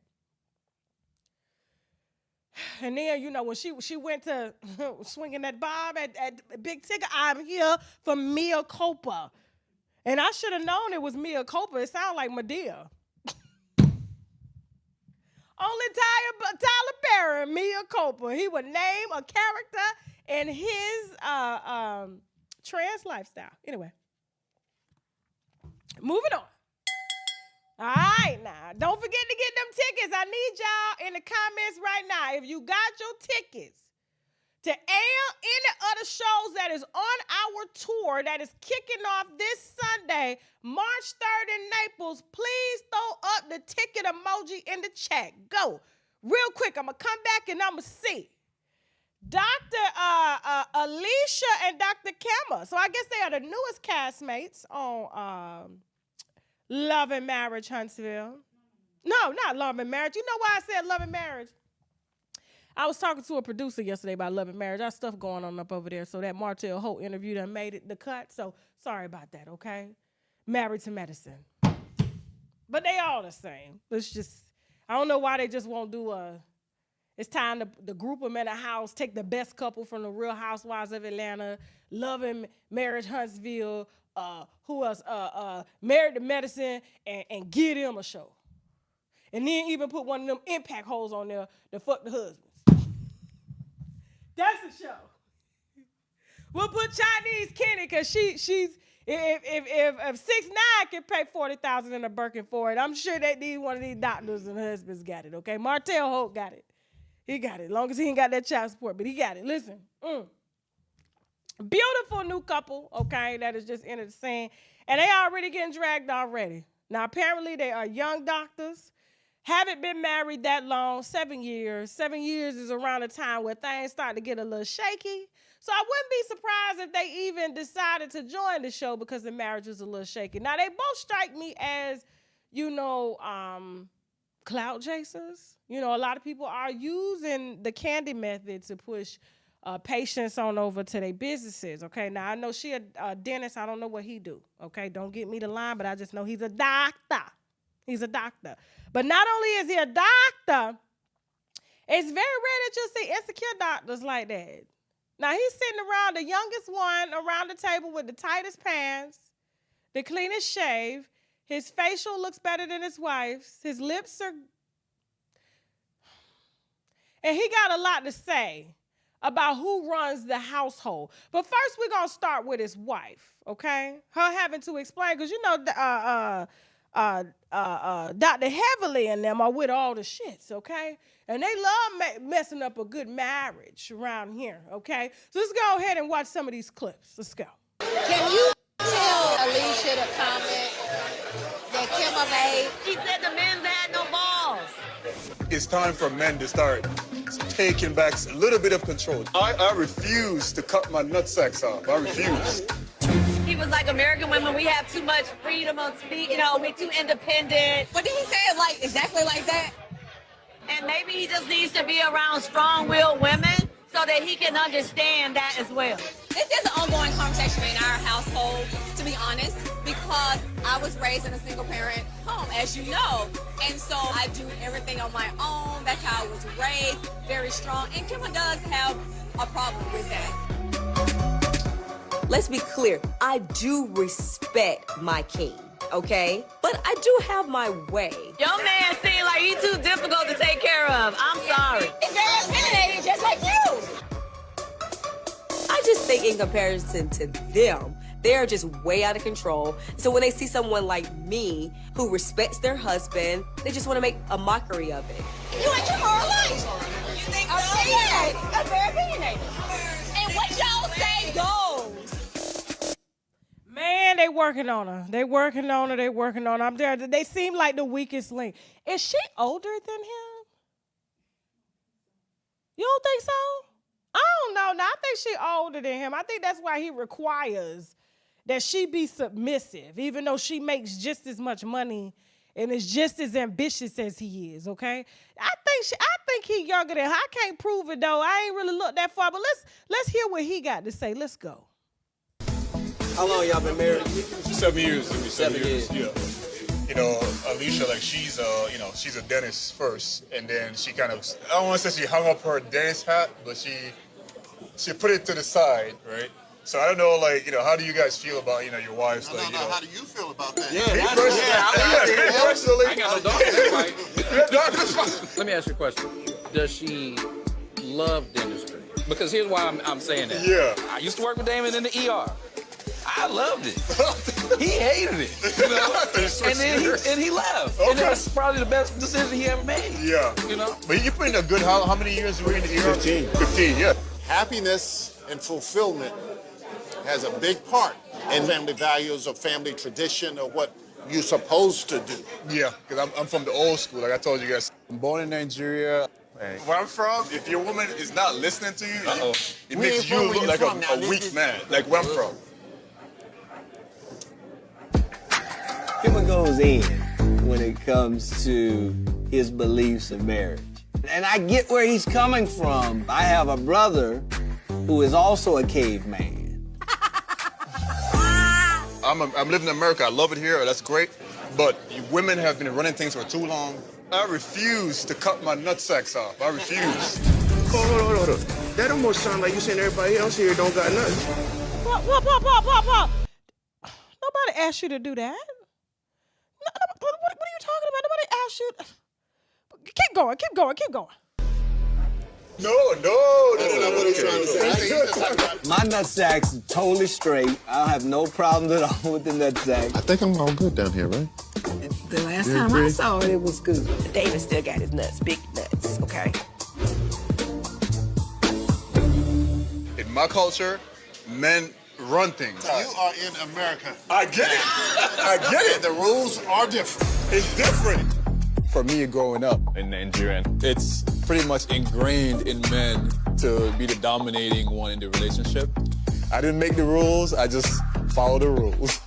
And then, when she went to swinging that bob at Big Tigger, I'm here for Mia Copa. And I should have known it was Mia Copa. It sounded like Madea. Only Tyler Perry, Mia Copa. He would name a character in his trans lifestyle. Anyway, moving on. All right, now, don't forget to get them tickets. I need y'all in the comments right now. If you got your tickets to any other shows that is on our tour that is kicking off this Sunday, March 3rd in Naples, please throw up the ticket emoji in the chat. Go. Real quick, I'm going to come back and I'm going to see. Dr. Alicia and Dr. KL. So I guess they are the newest castmates on Love and Marriage Huntsville. No, not Love and Marriage. You know why I said Love and Marriage? I was talking to a producer yesterday about Love and Marriage. Our stuff going on up over there. So that Martell Holt interview done made it the cut. So sorry about that, okay? Married to Medicine. But they all the same. It's just, I don't know why they just won't do it's time to group them in a house, take the best couple from the Real Housewives of Atlanta, Love and Marriage Huntsville, who else? Married to Medicine, and give them a show. And then even put one of them impact holes on there to fuck the husbands. That's the show. We'll put Chinese Kenny because she's if 6ix9ine can pay $40,000 in a Birkin for it, I'm sure they need one of these doctors and husbands got it. Okay, Martell Holt got it. He got it. As long as he ain't got that child support, but he got it. Listen. Beautiful new couple, okay, that is just in the scene. And they already getting dragged already. Now, apparently, they are young doctors, haven't been married that long, 7 years. 7 years is around the time where things start to get a little shaky. So I wouldn't be surprised if they even decided to join the show because the marriage was a little shaky. Now, they both strike me as, clout chasers. A lot of people are using the candy method to push patients on over to their businesses, okay? Now, I know she a dentist. I don't know what he do, okay? Don't get me the line, but I just know he's a doctor. He's a doctor. But not only is he a doctor, it's very rare that you'll see insecure doctors like that. Now, he's sitting around the youngest one around the table with the tightest pants, the cleanest shave. His facial looks better than his wife's. His lips are... And he got a lot to say about who runs the household. But first, we're going to start with his wife, okay? Her having to explain, because Dr. Heavily and them are with all the shits, okay? And they love messing up a good marriage around here, okay? So let's go ahead and watch some of these clips. Let's go.
Can you tell Alicia the comment that Kimma made? She said the men had no balls.
it's time for men to start taking back a little bit of control. I refuse to cut my nutsacks off. I refuse.
He was like, American women, we have too much freedom of speech, you know, we're too independent. But did he say it like exactly like that? And maybe he just needs to be around strong-willed women so that he can understand that as well.
This is an ongoing conversation in our household, to be honest, because I was raised in a single-parent home, as you know. And so I do everything on my own. That's how I was raised, very strong. And Kimma does have a problem with that.
Let's be clear, I do respect my king, okay? But I do have my way.
Your man seems like he's too difficult to take care of. I'm sorry.
He's very opinionated, just like you.
I just think in comparison to them, they're just way out of control. So when they see someone like me who respects their husband, they just want to make a mockery of it.
You and Kimma are alike. You think so? Opinionated. I'm very opinionated. And what y'all say goes.
Man, they working on her. They working on her. They working on her. I'm there. They seem like the weakest link. Is she older than him? You don't think so? I don't know. No, I think she older than him. I think that's why he requires that she be submissive, even though she makes just as much money and is just as ambitious as he is. Okay, I think he younger than her. I can't prove it though. I ain't really looked that far. But let's hear what he got to say. Let's go.
How long y'all been married?
7 years.
7 years.
Yeah. You know, Alicia, like she's she's a dentist first, and then she kind of, I don't want to say she hung up her dentist hat, but she put it to the side, right? So I don't know, like, you know, how do you guys feel about, you know, your wives?
No,
like,
no,
you know,
how do you feel about that?
Me personally,
I got no doctor, right? Let me ask you a question. Does she love dentistry? Because here's why I'm saying that.
Yeah.
I used to work with Damon in the ER. I loved it. He hated it. You know? and he left.
Okay.
And that's probably the best decision he ever made.
Yeah.
You know?
But you put in a good, how many years were you in the ER?
15.
15, yeah.
Happiness and fulfillment has a big part in family values or family tradition or what you're supposed to do.
Yeah, because I'm from the old school, like I told you guys. I'm born in Nigeria. Where I'm from, if your woman is not listening to you, it makes you look like a weak man, like where I'm from.
Kimma goes in when it comes to his beliefs in marriage. And I get where he's coming from. I have a brother who is also a caveman.
I'm living in America. I love it here. That's great. But women have been running things for too long. I refuse to cut my nutsacks off. I refuse.
Hold on. That almost sounds like you saying everybody else here don't got nuts.
What? Nobody asked you to do that. What are you talking about? Nobody asked you. Keep going.
No, that's not what I'm trying to say.
My nutsack's totally straight. I don't have no problems at all with the nutsack.
I think I'm all good down here, right?
The last time I saw it, it was good. David still got his nuts, big nuts, okay?
In my culture, men run things.
You are in America.
I get it.
The rules are different.
It's different.
For me, growing up in Nigeria, it's pretty much ingrained in men to be the dominating one in the relationship. I didn't make the rules, I just follow the rules.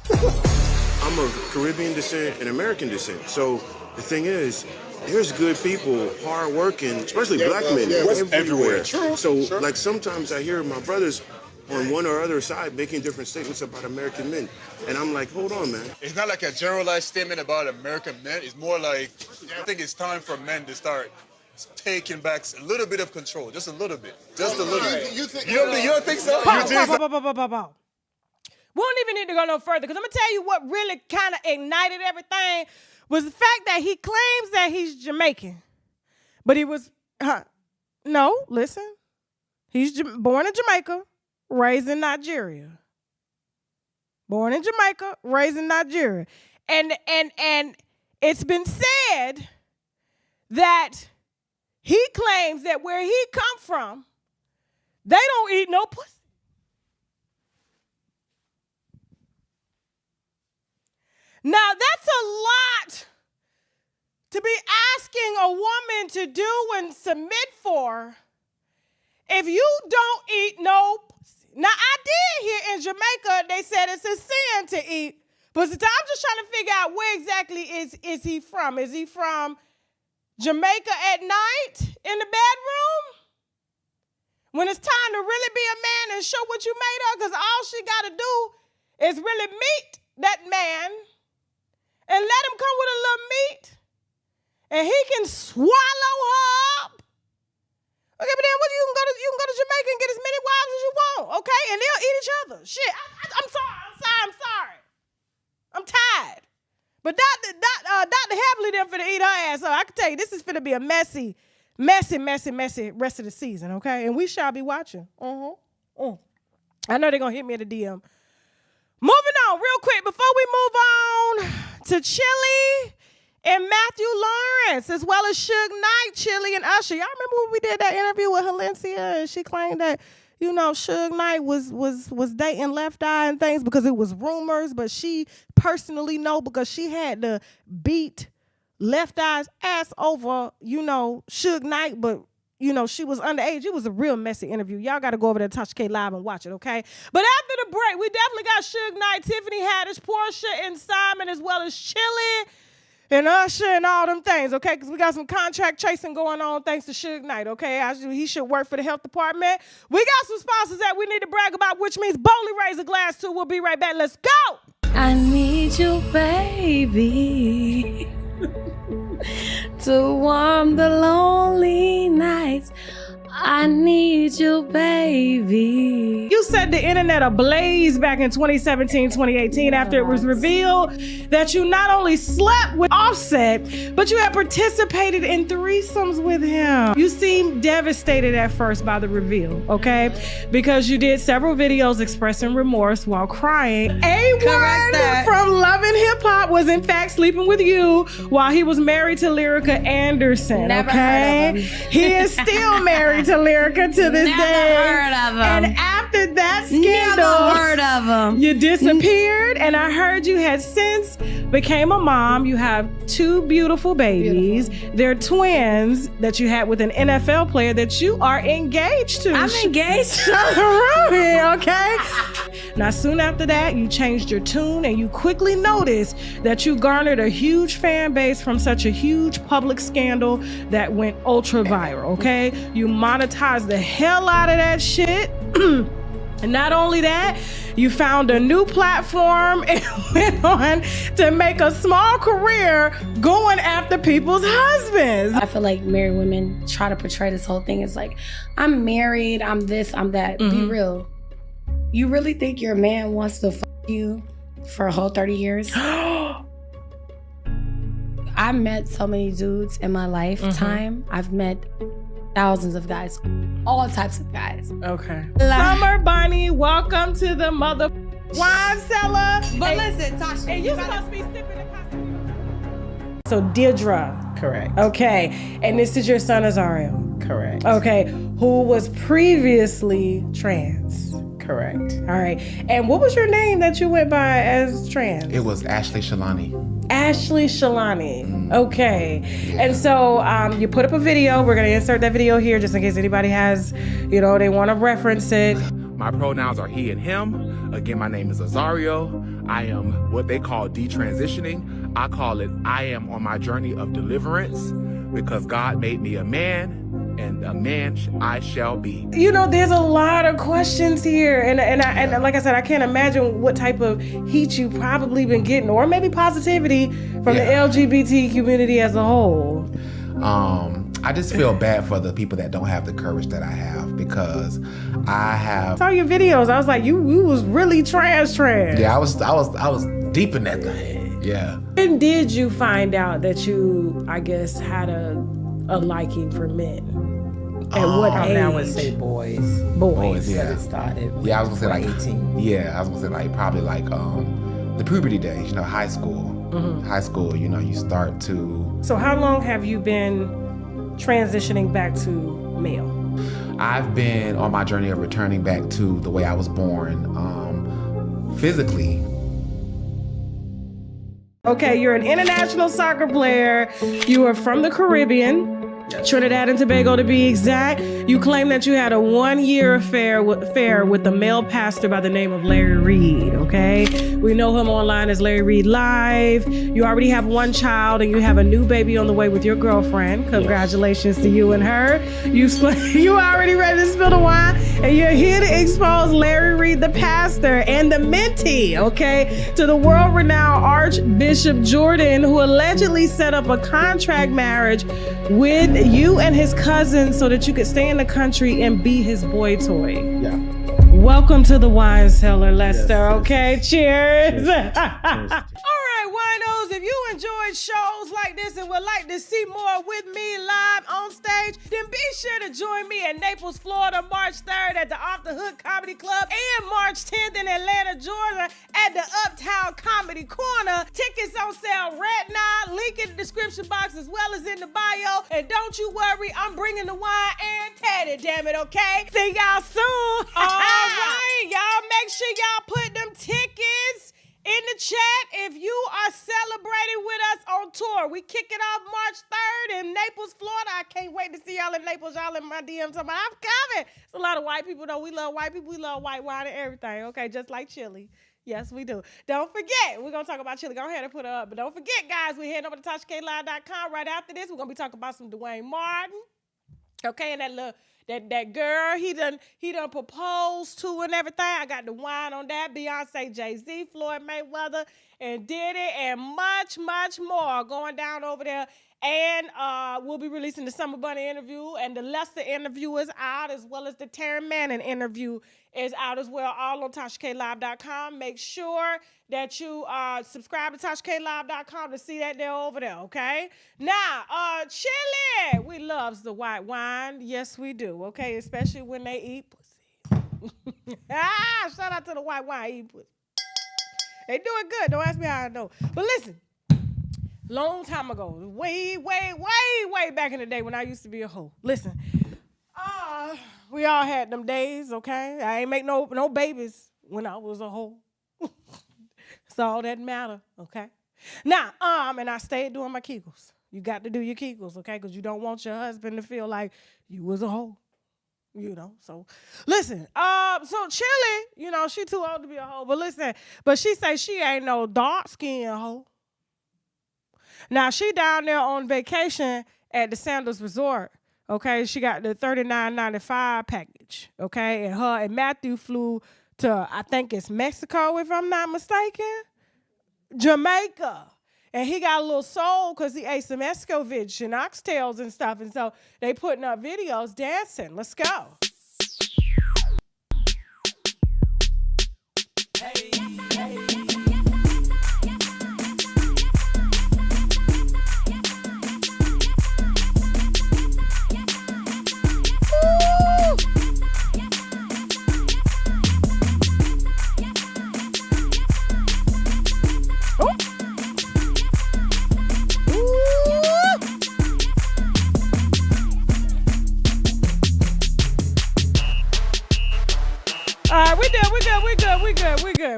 I'm of Caribbean descent and American descent. So the thing is, there's good people, hard-working, especially black men, everywhere.
True.
So, like, sometimes I hear my brothers on one or other side making different statements about American men. And I'm like, hold on, man.
It's not like a generalized statement about American men. It's more like, I think it's time for men to start taking back a little bit of control. Just a little bit. Just a little bit. You don't think so?
We don't even need to go no further, because I'm going to tell you what really kind of ignited everything was the fact that he claims that he's Jamaican. But he was, no, listen. He's born in Jamaica, raised in Nigeria. Born in Jamaica, raised in Nigeria. And it's been said that he claims that where he come from, they don't eat no pussy. Now, that's a lot to be asking a woman to do and submit for if you don't eat no pussy. Now, I did hear in Jamaica, they said it's a sin to eat pussy. I'm just trying to figure out where exactly is he from. Is he from Jamaica at night in the bedroom? When it's time to really be a man and show what you made of? Because all she got to do is really meet that man and let him come with a little meat, and he can swallow her up. Okay, but then what, you can go to Jamaica and get as many wives as you want, okay? And they'll eat each other. Shit, I'm sorry. I'm tired. But Dr. Heavily them finna eat her ass up. I can tell you, this is finna be a messy rest of the season, okay? And we shall be watching. I know they're gonna hit me in the DM. Moving on real quick before we move on to Chili and Matthew Lawrence, as well as Suge Knight, Chili, and Usher. Y'all remember when we did that interview with Halencia and she claimed that, you know, Suge Knight was dating Left Eye and things because it was rumors, but she personally know because she had to beat Left Eye's ass over, you know, Suge Knight, but, you know, she was underage. It was a real messy interview. Y'all got to go over to tashak Live and watch it, okay? But after the break, we definitely got Suge Knight, Tiffany, Haddish, Porsha, and Simon, as well as Chili and Usher and all them things, okay? Because we got some contract chasing going on thanks to Suge Knight, okay? He should work for the health department. We got some sponsors that we need to brag about, which means boldly raise a glass to. We'll be right back. Let's go!
I need you, baby, to warm the lonely nights. I need you, baby.
You set the internet ablaze back in 2017, 2018 after it was revealed that you not only slept with Offset, but you had participated in threesomes with him. You seemed devastated at first by the reveal, okay? Because you did several videos expressing remorse while crying. A1 from Love and Hip Hop was in fact sleeping with you while he was married to Lyrica Anderson,
Never
okay?
heard of him.
He is still married to Lyrica to this
Never
day.
heard of him.
And after that scandal,
Never heard of him.
you disappeared, and I heard you had since became a mom. You have two beautiful babies. They're twins that you had with an NFL player that you are engaged to.
I'm engaged.
Okay? Now, soon after that, you changed your tune, and you quickly noticed that you garnered a huge fan base from such a huge public scandal that went ultra viral, okay? You monetized the hell out of that shit. And not only that, you found a new platform and went on to make a small career going after people's husbands.
I feel like married women try to portray this whole thing as like, I'm married, I'm this, I'm that. Be real. You really think your man wants to fuck you for a whole 30 years? I met so many dudes in my lifetime. I've met thousands of guys, all types of guys.
Okay. Summer Bunny, welcome to the mother wine cellar.
But listen, Tasha,
and you supposed to be sipping the costume. So Drra Correct. Okay. And this is your son Azario.
Correct.
Okay. Who was previously trans.
Correct.
All right. And what was your name that you went by as trans?
It was Ashley Shalani.
Ashley Shalani. Okay. And so you put up a video. We're going to insert that video here just in case anybody has, you know, they want to reference it.
My pronouns are he and him. Again, my name is Azario. I am what they call detransitioning. I call it I am on my journey of deliverance because God made me a man. And a man I shall be.
You know, there's a lot of questions here, and like I said, I can't imagine what type of heat you probably been getting, or maybe positivity from the LGBT community as a whole.
I just feel bad for the people that don't have the courage that I have because I have.
I saw your videos. I was like, you was really trans.
Yeah, I was deep in that thing. Yeah.
When did you find out that you, I guess, had a liking for men? At what age?
I would say boys.
Boys,
yeah. It started.
Yeah, I was gonna say like
18.
Yeah, I was gonna say like probably like the puberty days. You know, high school. High school. You know, you start to.
So how long have you been transitioning back to male?
I've been on my journey of returning back to the way I was born, physically.
Okay, you're an international soccer player. You are from the Caribbean. Trinidad and Tobago to be exact. You claim that you had a 1-year affair with a male pastor by the name of Larry Reed, okay? We know him online as Larry Reed Live. You already have 1 child and you have a new baby on the way with your girlfriend. Congratulations to you and her. You already ready to spill the wine and you're here to expose Larry Reed, the pastor, and the mentee, okay, to the world-renowned Archbishop Jordan, who allegedly set up a contract marriage with you and his cousin so that you could stay in the country and be his boy toy.
Yeah.
Welcome to the wine cellar, Lester. Okay, cheers.
Cheers.
All right, winos, if you enjoyed shows like this and would like to see more with me live on stage, then be sure to join me in Naples, Florida, March 3rd at the Off the Hook Comedy Club and March 10th in Atlanta, Georgia at the Uptown Comedy Corner. Tickets on sale right now. Link in the description box as well as in the bio. And don't you worry, I'm bringing the wine and Teddy, damn it, okay? See y'all soon. All right, y'all make sure y'all put them tickets in the chat if you are celebrating with us on tour. We kick it off March 3rd in Naples, Florida. I can't wait to see y'all in Naples. Y'all in my DMs talking about, I'm coming. It's a lot of white people, though. We love white people. We love white wine and everything, okay? Just like chili. Yes, we do. Don't forget, we're going to talk about chili. Go ahead and put it up. But don't forget, guys, we're heading over to tashaklive.com right after this. We're going to be talking about some Dwayne Martin. Okay, and that girl he done proposed to and everything. I got the wine on that. Beyonce, Jay-Z, Floyd Mayweather, and Diddy, and much, much more going down over there. And we'll be releasing the Summer Bunny interview, and the Lester interview is out, as well as the Taryn Manning interview is out as well, all on tashaklive.com. Make sure that you subscribe to tashaklive.com to see that they're over there, okay? Now, chili. We loves the white wine. Yes, we do, okay? Especially when they eat pussy. Shout out to the white wine eating pussy. They doing good. Don't ask me how I know. But listen. Long time ago, way back in the day when I used to be a hoe. Listen, we all had them days, okay? I ain't make no babies when I was a hoe. That's all that matter, okay? Now, and I stayed doing my Kegels. You got to do your Kegels, okay? Because you don't want your husband to feel like you was a hoe, you know? So, listen, so Chili, you know, she too old to be a hoe, but listen, but she say she ain't no dark-skinned hoe. Now, she down there on vacation at the Sandals Resort, okay? She got the $39.95 package, okay? And her and Matthew flew to, I think it's Mexico, if I'm not mistaken, Jamaica. And he got a little soul because he ate some escovitch and oxtails and stuff. And so they putting up videos dancing. Let's go. Hey.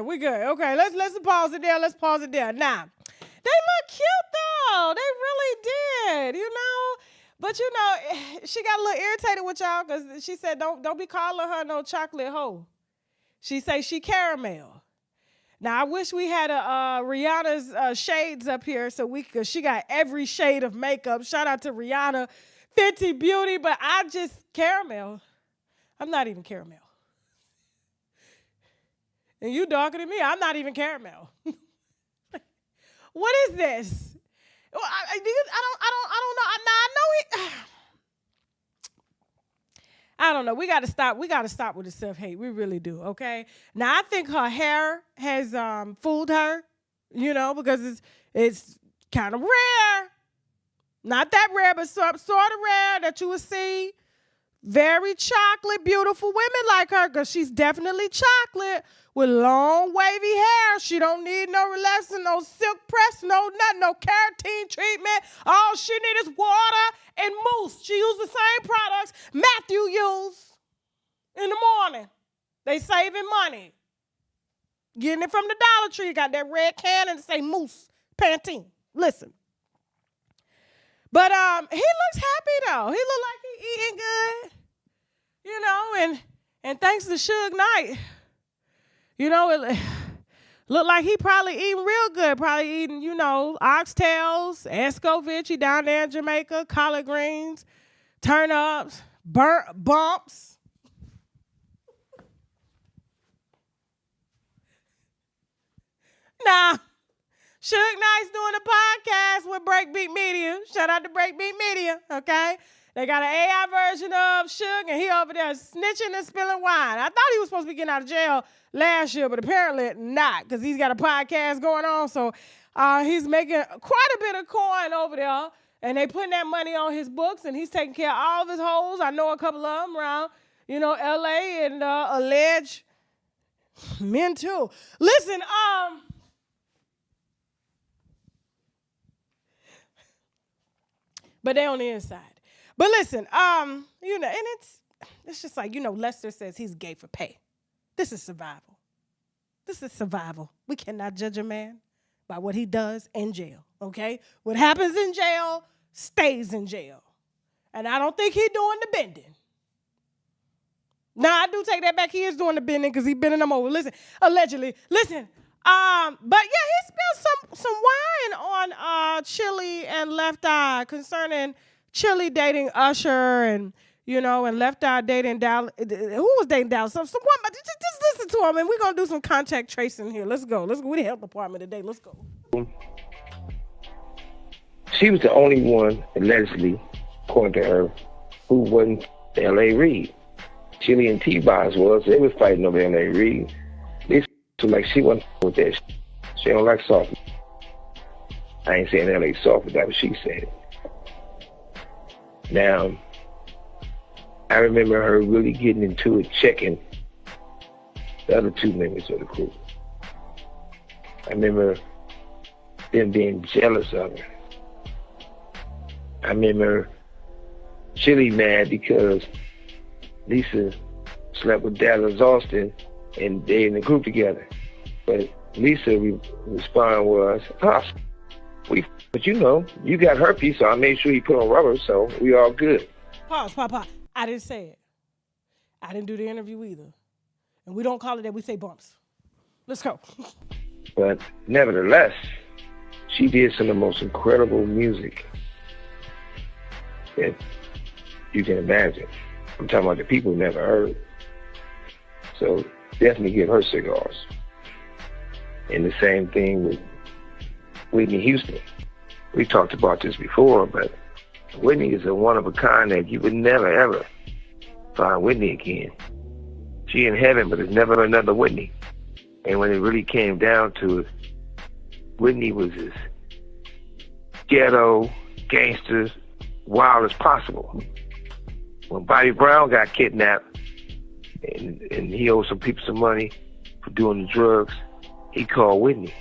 We good. Okay, let's pause it there. Now, they look cute though. They really did, you know. But you know, she got a little irritated with y'all because she said don't be calling her no chocolate hoe. She say she caramel. Now I wish we had a Rihanna's shades up here cause she got every shade of makeup. Shout out to Rihanna, Fenty Beauty, but I just caramel. I'm not even caramel. And you darker than me. I'm not even caramel. What is this? I don't know. I don't know. We got to stop. We got to stop with the self-hate. We really do. Okay. Now I think her hair has fooled her. You know, because it's kind of rare. Not that rare, but sort of rare that you would see very chocolate, beautiful women like her, because she's definitely chocolate with long, wavy hair. She don't need no relaxing, no silk press, no nothing, no keratin treatment. All she need is water and mousse. She used the same products Matthew used in the morning. They saving money. Getting it from the Dollar Tree. Got that red can and say mousse. Pantene. Listen. But he looks happy though. He look like he eating good. You know, and thanks to Suge Knight, you know, it look like he probably eating real good. Probably eating, you know, oxtails, escovitch, he down there in Jamaica, collard greens, turnips, bumps. Nah, Suge Knight's doing a podcast with Breakbeat Media. Shout out to Breakbeat Media, okay? They got an AI version of Suge, and he over there snitching and spilling wine. I thought he was supposed to be getting out of jail last year, but apparently not, because he's got a podcast going on. So he's making quite a bit of coin over there, and they putting that money on his books, and he's taking care of all of his hoes. I know a couple of them around, you know, L.A. and alleged men too. Listen, but they on the inside. But listen, you know, and it's just like, you know, Lester says he's gay for pay. This is survival. This is survival. We cannot judge a man by what he does in jail, okay? What happens in jail stays in jail. And I don't think he's doing the bending. Now, I do take that back. He is doing the bending because he's bending them over. Listen, allegedly. Listen, but yeah, he spilled some wine on Chili and Left Eye concerning Chili dating Usher and, you know, and Left Eye dating Dallas. Who was dating Dallas? Someone, just listen to him, and we're going to do some contact tracing here. Let's go. We're the health department today. Let's go.
She was the only one, allegedly, according to her, who wasn't L.A. Reid. Chili and T-Boz was. They was fighting over L.A. Reid. This was like she wasn't with that. She don't like soft. I ain't saying L.A. soft, but that's what she said. Now, I remember her really getting into it, checking the other two members of the group. I remember them being jealous of her. I remember Chili mad because Lisa slept with Dallas Austin and they in the group together. But Lisa respond was, but you know, you got herpes, so I made sure you put on rubber, so we all good.
Pause. I didn't say it. I didn't do the interview either. And we don't call it that, we say bumps. Let's go.
But nevertheless, she did some of the most incredible music that you can imagine. I'm talking about the people who never heard. So definitely give her cigars. And the same thing with Whitney Houston. We talked about this before, but Whitney is a one of a kind that you would never ever find Whitney again. She in heaven, but there's never another Whitney. And when it really came down to it, Whitney was as ghetto, gangster, wild as possible. When Bobby Brown got kidnapped and he owed some people some money for doing the drugs, he called Whitney.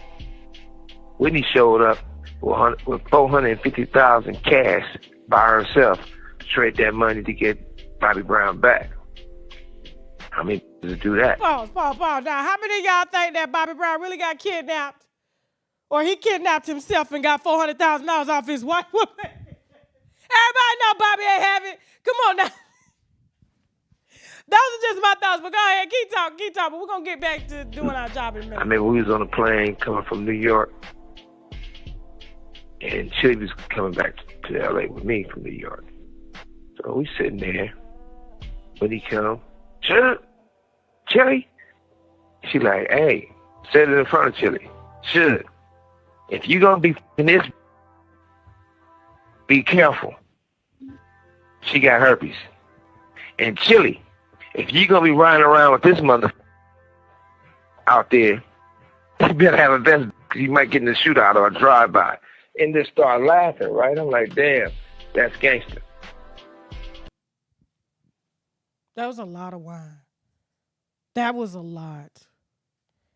Whitney showed up with $450,000 cash by herself to trade that money to get Bobby Brown back. How many to do that?
Pause. Now, how many of y'all think that Bobby Brown really got kidnapped? Or he kidnapped himself and got $400,000 off his wife? Everybody know Bobby ain't have it. Come on now. Those are just my thoughts, but go ahead, keep talking. We're going to get back to doing our job in a minute.
I remember we was on a plane coming from New York, and Chili was coming back to L.A. with me from New York. So we sitting there. When he come, Chili? She like, hey, said it in front of Chili. Suge, if you gonna be in this, be careful. She got herpes. And Chili, if you gonna be riding around with this mother out there, you better have a vest because you might get in a shootout or a drive-by. And just start laughing, right? I'm like, damn, that's gangster.
That was a lot of wine. That was a lot.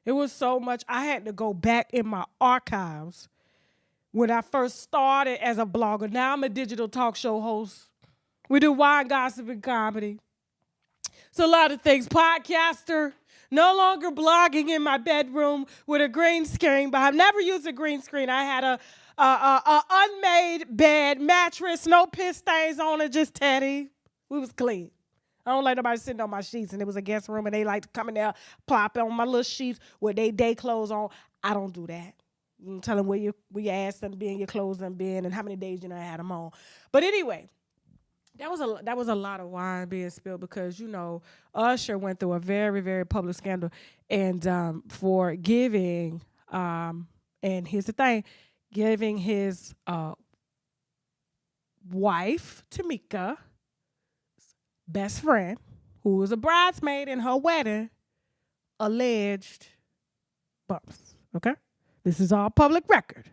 It was so much. I had to go back in my archives when I first started as a blogger. Now I'm a digital talk show host. We do wine, gossip, and comedy. It's a lot of things. Podcaster, No longer blogging in my bedroom with a green screen, but I've never used a green screen. I had a unmade bed, mattress, no piss stains on it, just Teddy. We was clean. I don't like nobody sitting on my sheets, and it was a guest room, and they like to come in there, plop on my little sheets with their day clothes on. I don't do that. You tell them where your ass done been, your clothes done been, and how many days you know I had them on. But anyway, that was a lot of wine being spilled because, Usher went through a very, very public scandal, and for giving, and here's the thing, giving his wife, Tamika, best friend, who was a bridesmaid in her wedding, alleged bumps. Okay? This is all public record.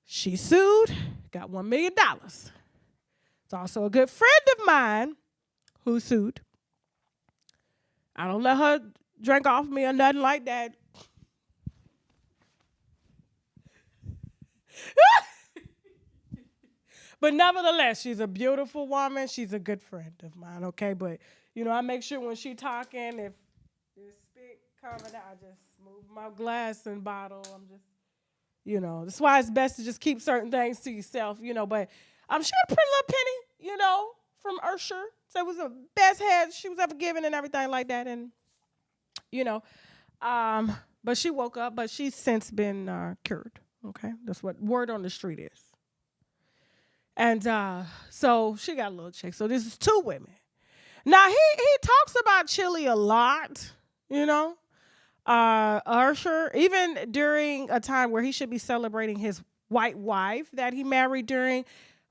She sued, got $1 million. It's also a good friend of mine who sued. I don't let her drink off me or nothing like that. But nevertheless, she's a beautiful woman. She's a good friend of mine, okay? But, I make sure when she talking, if there's spit coming out, I just move my glass and bottle. I'm just, that's why it's best to just keep certain things to yourself, but she had a pretty little penny, from Usher. So it was the best head she was ever given and everything like that. And, but she woke up, but she's since been cured, okay? That's what word on the street is. And so she got a little check. So this is 2 women. Now, he talks about Chili a lot, Usher, even during a time where he should be celebrating his white wife that he married during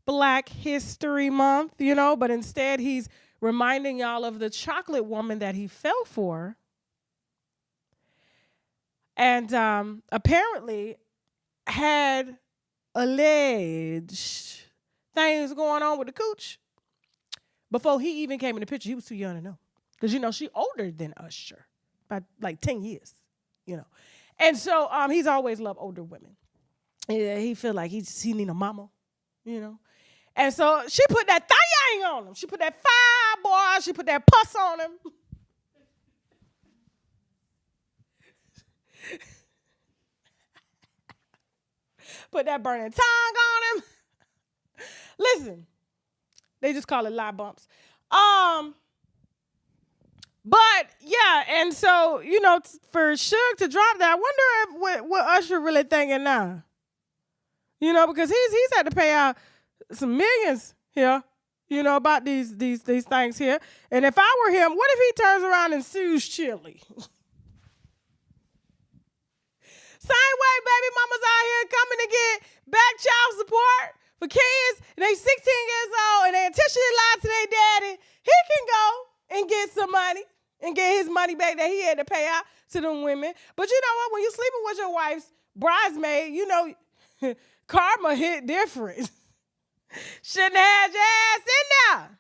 Black History Month, but instead he's reminding y'all of the chocolate woman that he fell for. And apparently had alleged things going on with the cooch before he even came in the picture. He was too young to know. Because, she older than Usher by like 10 years, And so he's always loved older women. Yeah, he feel like he need a mama, And so she put that thing on him. She put that fire, boy. She put that pus on him. Put that burning tongue on him. Listen, they just call it lie bumps. But yeah, and so, for Suge to drop that, I wonder what Usher really thinking now. Because he's had to pay out some millions here, about these things here. And if I were him, what if he turns around and sues Chili? Same way baby mamas out here coming to get back child support for kids, and they 16 years old, and they intentionally lied to their daddy. He can go and get some money and get his money back that he had to pay out to them women. But you know what? When you're sleeping with your wife's bridesmaid, karma hit different. Shouldn't have had your ass in there.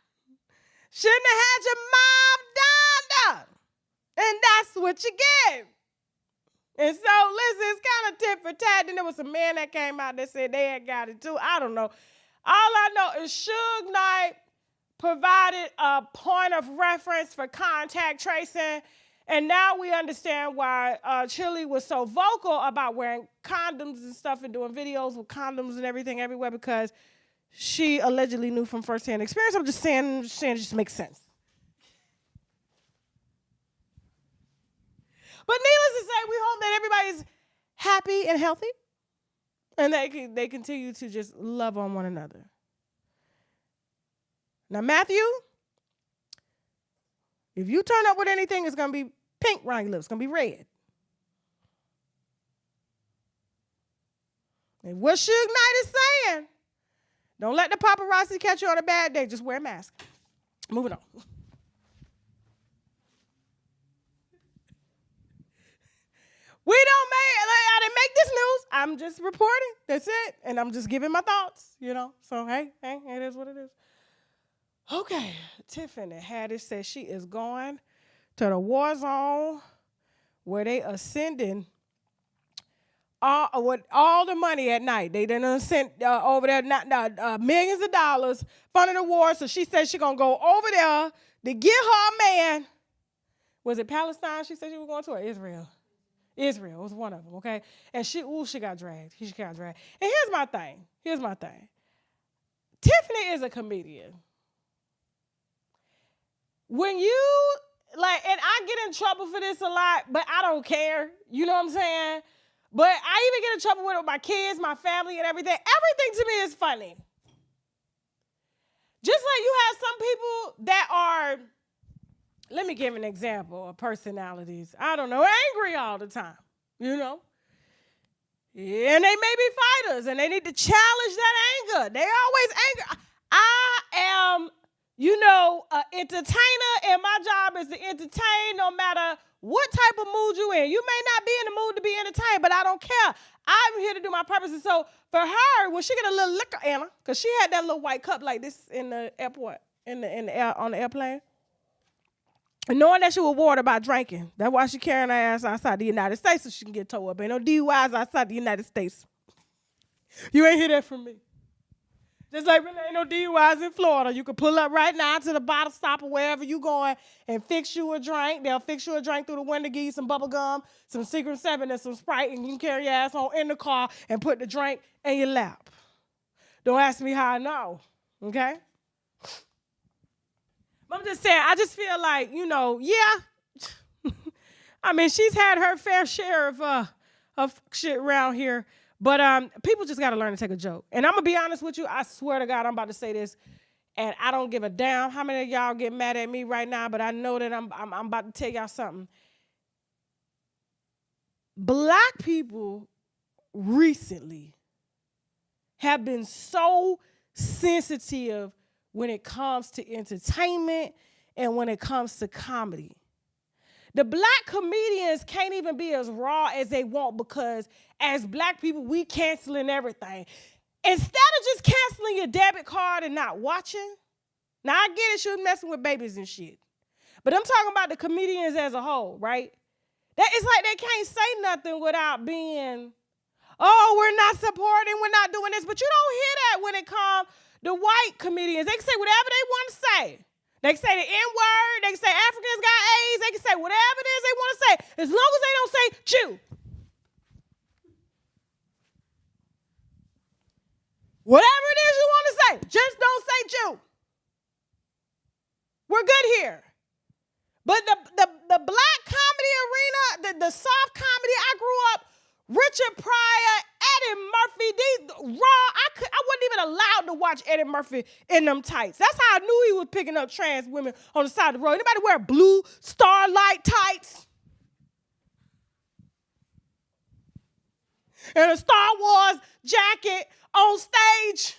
Shouldn't have had your mom down there. And that's what you get. And so, listen, it's kind of tit for tat. Then there was a man that came out that said they had got it too. I don't know. All I know is Suge Knight provided a point of reference for contact tracing. And now we understand why Chili was so vocal about wearing condoms and stuff and doing videos with condoms and everything everywhere, because she allegedly knew from firsthand experience. I'm just saying it just makes sense. But needless to say, we hope that everybody's happy and healthy, and they continue to just love on one another. Now, Matthew, if you turn up with anything, it's going to be pink around your lips. It's going to be red. And what Suge Knight is saying, don't let the paparazzi catch you on a bad day. Just wear a mask. Moving on. I didn't make this news. I'm just reporting. That's it. And I'm just giving my thoughts, So, hey, it is what it is. Okay. Tiffany Haddish says she is going to the war zone where they are sending all the money at night. They done sent over there millions of dollars funding the war. So she said she's going to go over there to get her man Was it Palestine she said she was going to, or Israel? Israel was one of them, okay? And she got dragged. She got dragged. And here's my thing. Tiffany is a comedian. When you, like, and I get in trouble for this a lot, but I don't care. You know what I'm saying? But I even get in trouble with my kids, my family, and everything. Everything to me is funny. Just like you have some people that are, let me give an example of personalities. I don't know, angry all the time, you know? And they may be fighters, and they need to challenge that anger. They always angry. I am, an entertainer, and my job is to entertain no matter what type of mood you in. You may not be in the mood to be entertained, but I don't care. I'm here to do my purpose. And so for her, when she get a little liquor, Anna, because she had that little white cup like this in the airport, on the airplane, and knowing that she was warned about drinking, that's why she carrying her ass outside the United States so she can get towed up. Ain't no DUIs outside the United States. You ain't hear that from me. Just like really ain't no DUIs in Florida. You can pull up right now to the bottle stop or wherever you going and fix you a drink. They'll fix you a drink through the window, give you some bubble gum, some Secret 7, and some Sprite, and you can carry your ass on in the car and put the drink in your lap. Don't ask me how I know, okay? But I'm just saying, I just feel like, I mean, she's had her fair share of shit around here. But people just got to learn to take a joke. And I'm going to be honest with you. I swear to God, I'm about to say this. And I don't give a damn how many of y'all get mad at me right now. But I know that I'm about to tell y'all something. Black people recently have been so sensitive when it comes to entertainment and when it comes to comedy. The black comedians can't even be as raw as they want because as black people, we canceling everything. Instead of just canceling your debit card and not watching, now I get it, you're messing with babies and shit. But I'm talking about the comedians as a whole, right? It's like they can't say nothing without being, we're not supporting, we're not doing this. But you don't hear that when it comes to white comedians. They can say whatever they want to say. They can say the N-word. They can say Africans got AIDS. They can say whatever it is they want to say, as long as they don't say Jew. Whatever it is you want to say, just don't say Jew. We're good here. But the black comedy arena, the soft comedy, I grew up, Richard Pryor, Eddie Murphy, I wasn't even allowed to watch Eddie Murphy in them tights. That's how I knew he was picking up trans women on the side of the road. Anybody wear blue Starlight tights? And a Star Wars jacket on stage?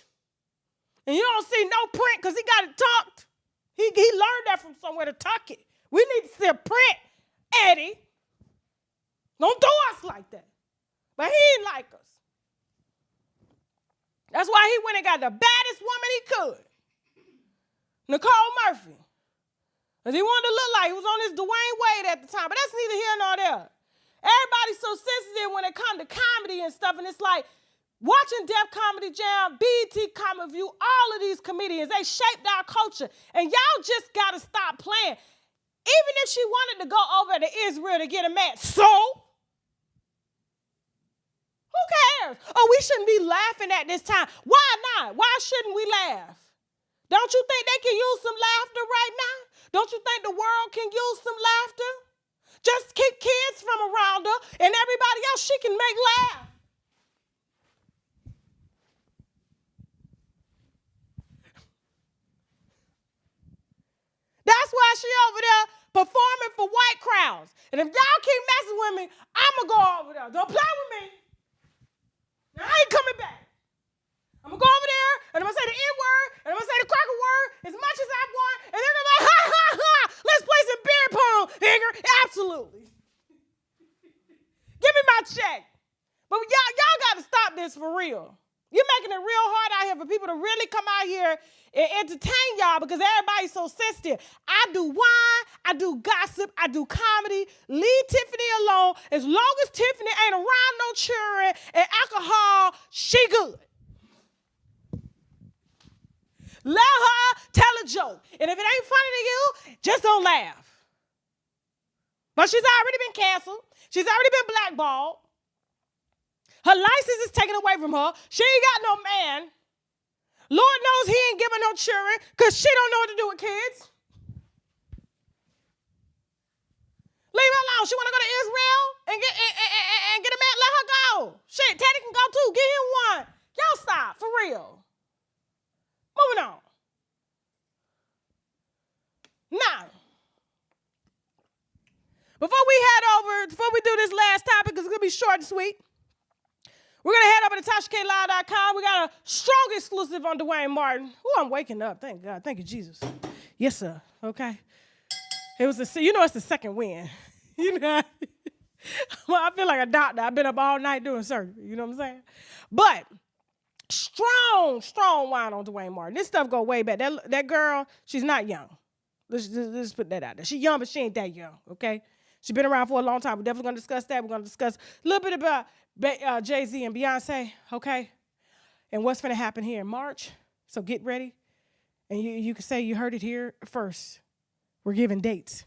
And you don't see no print because he got it tucked. He learned that from somewhere to tuck it. We need to see a print, Eddie. Don't do us like that. But he ain't like us. That's why he went and got the baddest woman he could. Nicole Murphy. Because he wanted to look like he was on his Dwayne Wade at the time. But that's neither here nor there. Everybody's so sensitive when it comes to comedy and stuff. And it's like watching Def Comedy Jam, BET Comedy View, all of these comedians, they shaped our culture. And y'all just got to stop playing. Even if she wanted to go over to Israel to get a man, so? Who cares? Oh, we shouldn't be laughing at this time. Why not? Why shouldn't we laugh? Don't you think they can use some laughter right now? Don't you think the world can use some laughter? Just keep kids from around her and everybody else she can make laugh. That's why she over there performing for white crowds. And if y'all keep messing with me, I'ma go over there. Don't play with me. Now, I ain't coming back. I'm going to go over there, and I'm going to say the N-word, and I'm going to say the cracker word as much as I want, and then I'm like, ha, ha, ha, let's play some beer pong, nigger. Absolutely. Give me my check. But y'all got to stop this for real. You're making it real hard out here for people to really come out here and entertain y'all because everybody's so sensitive. I do wine, I do gossip, I do comedy. Leave Tiffany alone. As long as Tiffany ain't around no children and alcohol, she good. Let her tell a joke. And if it ain't funny to you, just don't laugh. But she's already been canceled. She's already been blackballed. Her license is taken away from her. She ain't got no man. Lord knows he ain't giving no children because she don't know what to do with kids. Leave her alone. She want to go to Israel and get a man. Let her go. Shit, Teddy can go too. Get him one. Y'all stop, for real. Moving on. Now, before we do this last topic, because it's going to be short and sweet, we're going to head over to tashak.com. We got a strong exclusive on Dwayne Martin. Ooh, I'm waking up. Thank God. Thank you, Jesus. Yes, sir. Okay. It was it's the second win. You know, well, I feel like a doctor. I've been up all night doing surgery. You know what I'm saying? But strong wine on Dwayne Martin. This stuff go way back. That girl, she's not young. Let's put that out there. She's young, but she ain't that young, okay? She's been around for a long time. We're definitely going to discuss that. We're going to discuss a little bit about Jay-Z and Beyonce, okay? And what's going to happen here in March. So get ready. And you can say you heard it here first. We're giving dates.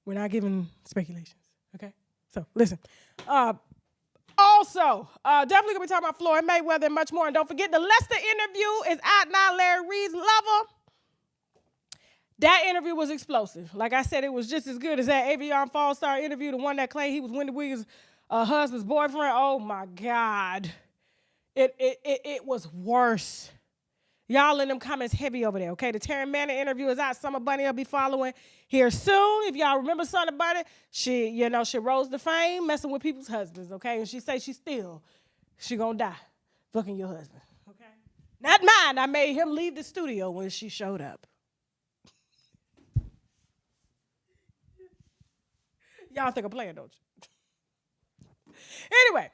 We're not giving speculations, okay? So listen. Also, definitely going to be talking about Floyd Mayweather and much more. And don't forget, the Lester interview is out now, Larry Reed's Lover. That interview was explosive. Like I said, it was just as good as that Avion Fall-Star interview, the one that claimed he was Wendy Williams' husband's boyfriend. Oh, my God. It was worse. Y'all in them comments heavy over there, okay? The Terry Manning interview is out. Summer Bunny will be following here soon. If y'all remember Summer Bunny, she rose to fame messing with people's husbands, okay? And she say she gonna die fucking your husband, okay? Not mine. I made him leave the studio when she showed up. Y'all think I'm playing, don't you? Anyway.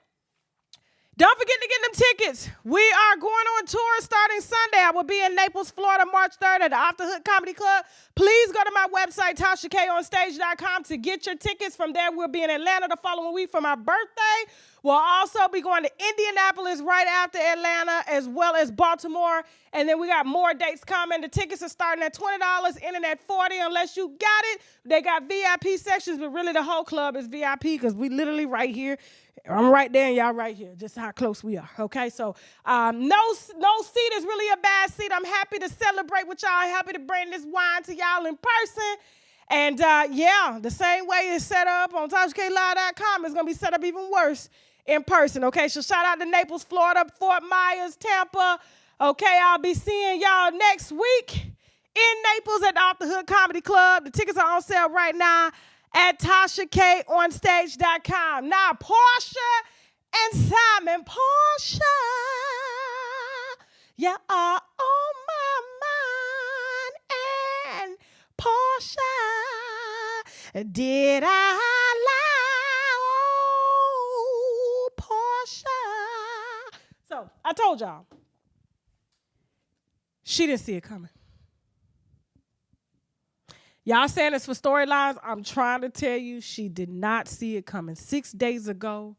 Don't forget to get them tickets. We are going on tour starting Sunday. I will be in Naples, Florida, March 3rd at the Off the Hook Comedy Club. Please go to my website, tashakonstage.com, to get your tickets. From there, we'll be in Atlanta the following week for my birthday. We'll also be going to Indianapolis right after Atlanta, as well as Baltimore. And then we got more dates coming. The tickets are starting at $20, ending at $40 unless you got it. They got VIP sections, but really the whole club is VIP because we literally right here. I'm right there and y'all right here, just how close we are, okay? So no seat is really a bad seat. I'm happy to celebrate with y'all. Happy to bring this wine to y'all in person. And, the same way it's set up on tashaklive.com, it's going to be set up even worse in person, okay? So shout out to Naples, Florida, Fort Myers, Tampa. Okay, I'll be seeing y'all next week in Naples at the Off the Hook Comedy Club. The tickets are on sale right now at TashaKOnStage.com. Now, Porsha and Simon. Porsha, you are on my mind. And Porsha, did I lie? Oh, Porsha. So, I told y'all, she didn't see it coming. Y'all saying this for storylines. I'm trying to tell you, she did not see it coming. 6 days ago,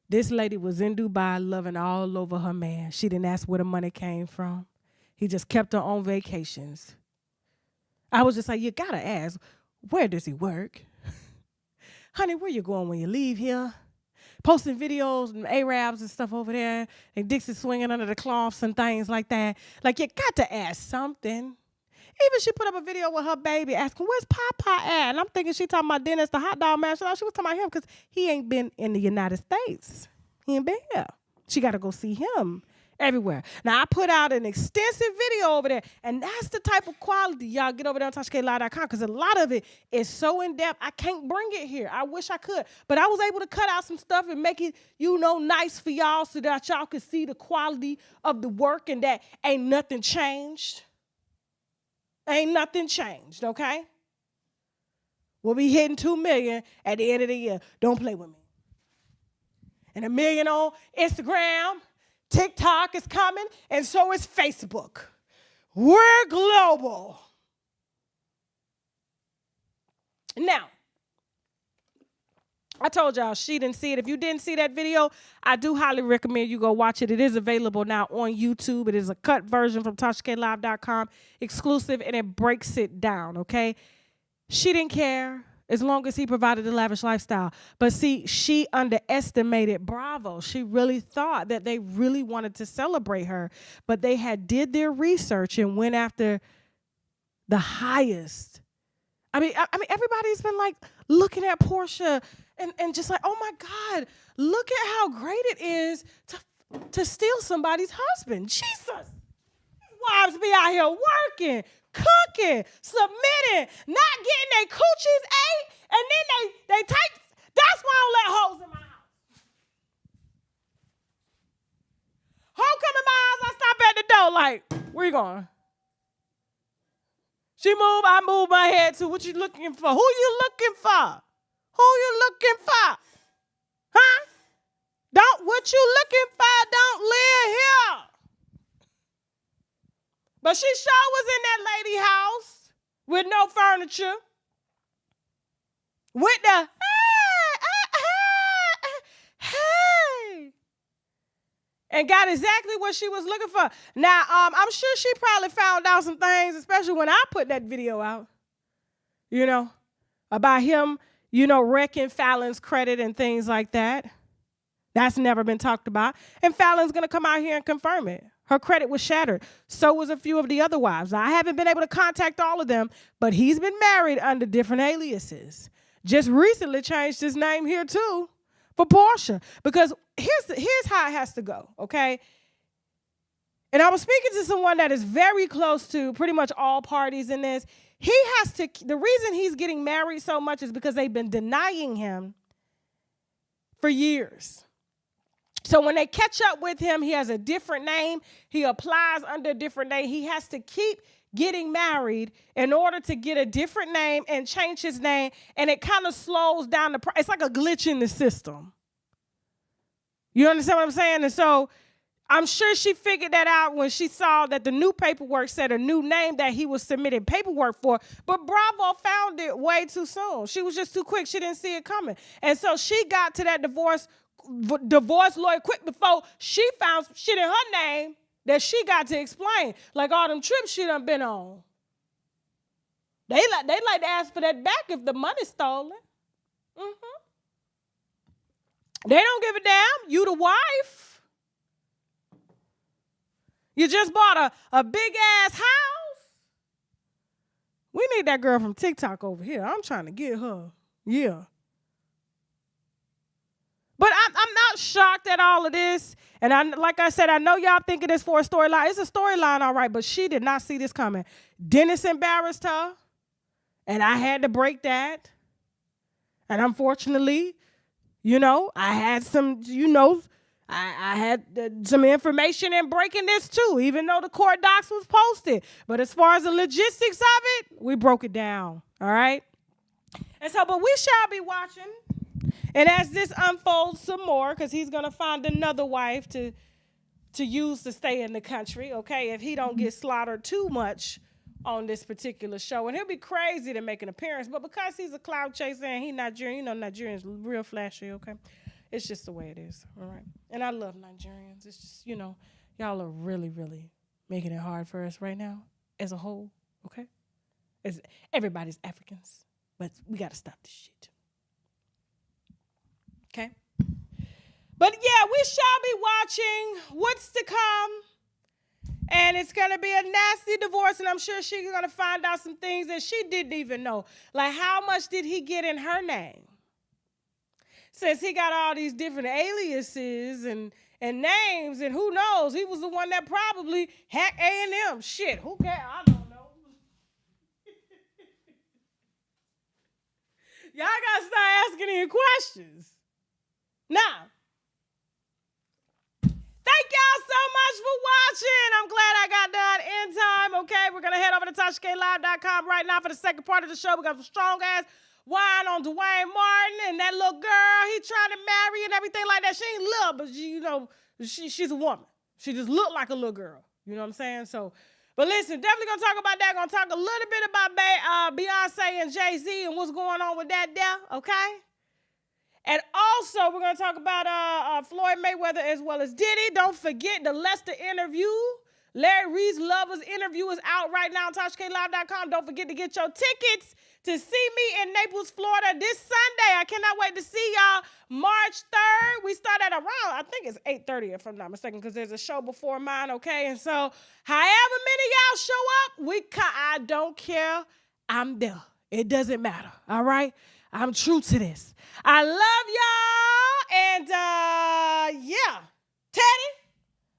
this lady was in Dubai loving all over her man. She didn't ask where the money came from. He just kept her on vacations. I was just like, you gotta ask, where does he work? Honey, where you going when you leave here? Posting videos and Arabs and stuff over there, and Dixie swinging under the cloths and things like that. Like, you got to ask something. Even she put up a video with her baby asking, where's Papa at? And I'm thinking she talking about Dennis, the hot dog man. She was talking about him because he ain't been in the United States. He ain't been here. She got to go see him everywhere. Now, I put out an extensive video over there, and that's the type of quality y'all get over there on TashaKLive.com because a lot of it is so in-depth, I can't bring it here. I wish I could. But I was able to cut out some stuff and make it, nice for y'all so that y'all could see the quality of the work and that ain't nothing changed. Ain't nothing changed, okay? We'll be hitting 2 million at the end of the year. Don't play with me. And 1 million on Instagram. TikTok is coming, and so is Facebook. We're global. Now, I told y'all she didn't see it. If you didn't see that video, I do highly recommend you go watch it. It is available now on YouTube. It is a cut version from TashaKLive.com, exclusive, and it breaks it down, okay? She didn't care. as long as he provided a lavish lifestyle. But see, she underestimated Bravo. She really thought that they really wanted to celebrate her, but they had did their research and went after the highest. I mean, everybody's been like looking at Porsha and just like, oh my God, look at how great it is to steal somebody's husband. Jesus. Wives be out here working, cooking, submitting, not getting their coochies ate, and then they take. That's why I don't let hoes in my house. Hoe come in my house, I stop at the door like, where you going? She move, I move my head too. What you looking for? Who you looking for? Who you looking for? Huh? What you looking for don't live here. But she sure was in that lady house with no furniture. With the, hey. And got exactly what she was looking for. Now, I'm sure she probably found out some things, especially when I put that video out, about him, wrecking Fallon's credit and things like that. That's never been talked about. And Fallon's going to come out here and confirm it. Her credit was shattered. So was a few of the other wives. Now, I haven't been able to contact all of them, but he's been married under different aliases. Just recently changed his name here, too, for Porsha. Because here's how it has to go, okay? And I was speaking to someone that is very close to pretty much all parties in this. The reason he's getting married so much is because they've been denying him for years. So when they catch up with him, he has a different name. He applies under a different name. He has to keep getting married in order to get a different name and change his name. And it kind of slows down it's like a glitch in the system. You understand what I'm saying? And so I'm sure she figured that out when she saw that the new paperwork said a new name that he was submitting paperwork for. But Bravo found it way too soon. She was just too quick. She didn't see it coming. And so she got to that divorce lawyer quick before she found shit in her name that she got to explain. Like all them trips she done been on. They like to ask for that back if the money's stolen. Mm-hmm. They don't give a damn. You the wife. You just bought a big-ass house. We need that girl from TikTok over here. I'm trying to get her. Yeah. But I'm not shocked at all of this. And like I said, I know y'all thinking this for a storyline. It's a storyline, all right, but she did not see this coming. Dennis embarrassed her, and I had to break that. And unfortunately, I had some, I had some information in breaking this too, even though the court docs was posted. But as far as the logistics of it, we broke it down, all right? And so, but we shall be watching. And as this unfolds some more, because he's going to find another wife to use to stay in the country, okay, if he don't get slaughtered too much on this particular show. And he'll be crazy to make an appearance, but because he's a cloud chaser and he's Nigerian, Nigerians real flashy, okay? It's just the way it is, all right? And I love Nigerians. It's just, y'all are really, really making it hard for us right now as a whole, okay? Everybody's Africans, but we got to stop this shit. Okay. But yeah, we shall be watching what's to come. And it's going to be a nasty divorce. And I'm sure she's going to find out some things that she didn't even know. Like, how much did he get in her name? Since he got all these different aliases and names, and who knows? He was the one that probably hacked A&M. Shit, who cares? I don't know. Y'all got to start asking any questions. Now, thank y'all so much for watching. I'm glad I got done in time, okay? We're going to head over to tashaklive.com right now for the second part of the show. We got some strong-ass wine on Dwayne Martin and that little girl he trying to marry and everything like that. She ain't little, but she's a woman. She just looked like a little girl. You know what I'm saying? So, but listen, definitely going to talk about that. Going to talk a little bit about Beyonce and Jay-Z and what's going on with that there, okay? And also, we're going to talk about Floyd Mayweather as well as Diddy. Don't forget the Lester interview. Larry Reed's Lovers interview is out right now on tashaklive.com. Don't forget to get your tickets to see me in Naples, Florida this Sunday. I cannot wait to see y'all March 3rd. We start at around, I think it's 8:30 if I'm not mistaken, because there's a show before mine, okay? And so however many y'all show up, I don't care. I'm there. It doesn't matter, all right? I'm true to this. I love y'all, and yeah. Teddy,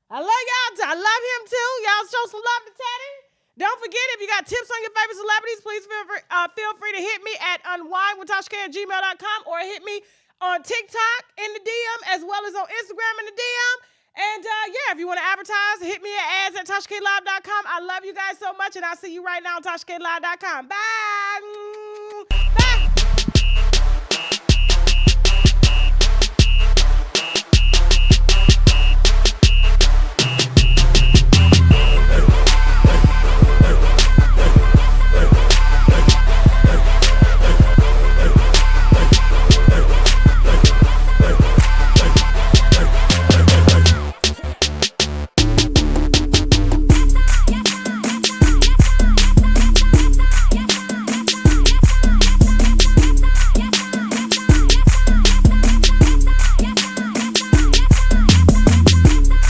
I love y'all. I love him too. Y'all show some love to Teddy. Don't forget, if you got tips on your favorite celebrities, please feel free to hit me at unwinewithtashak@gmail.com or hit me on TikTok in the DM as well as on Instagram in the DM. And yeah, if you want to advertise, hit me at ads@tashaklive.com. I love you guys so much, and I'll see you right now on tashaklive.com. Bye.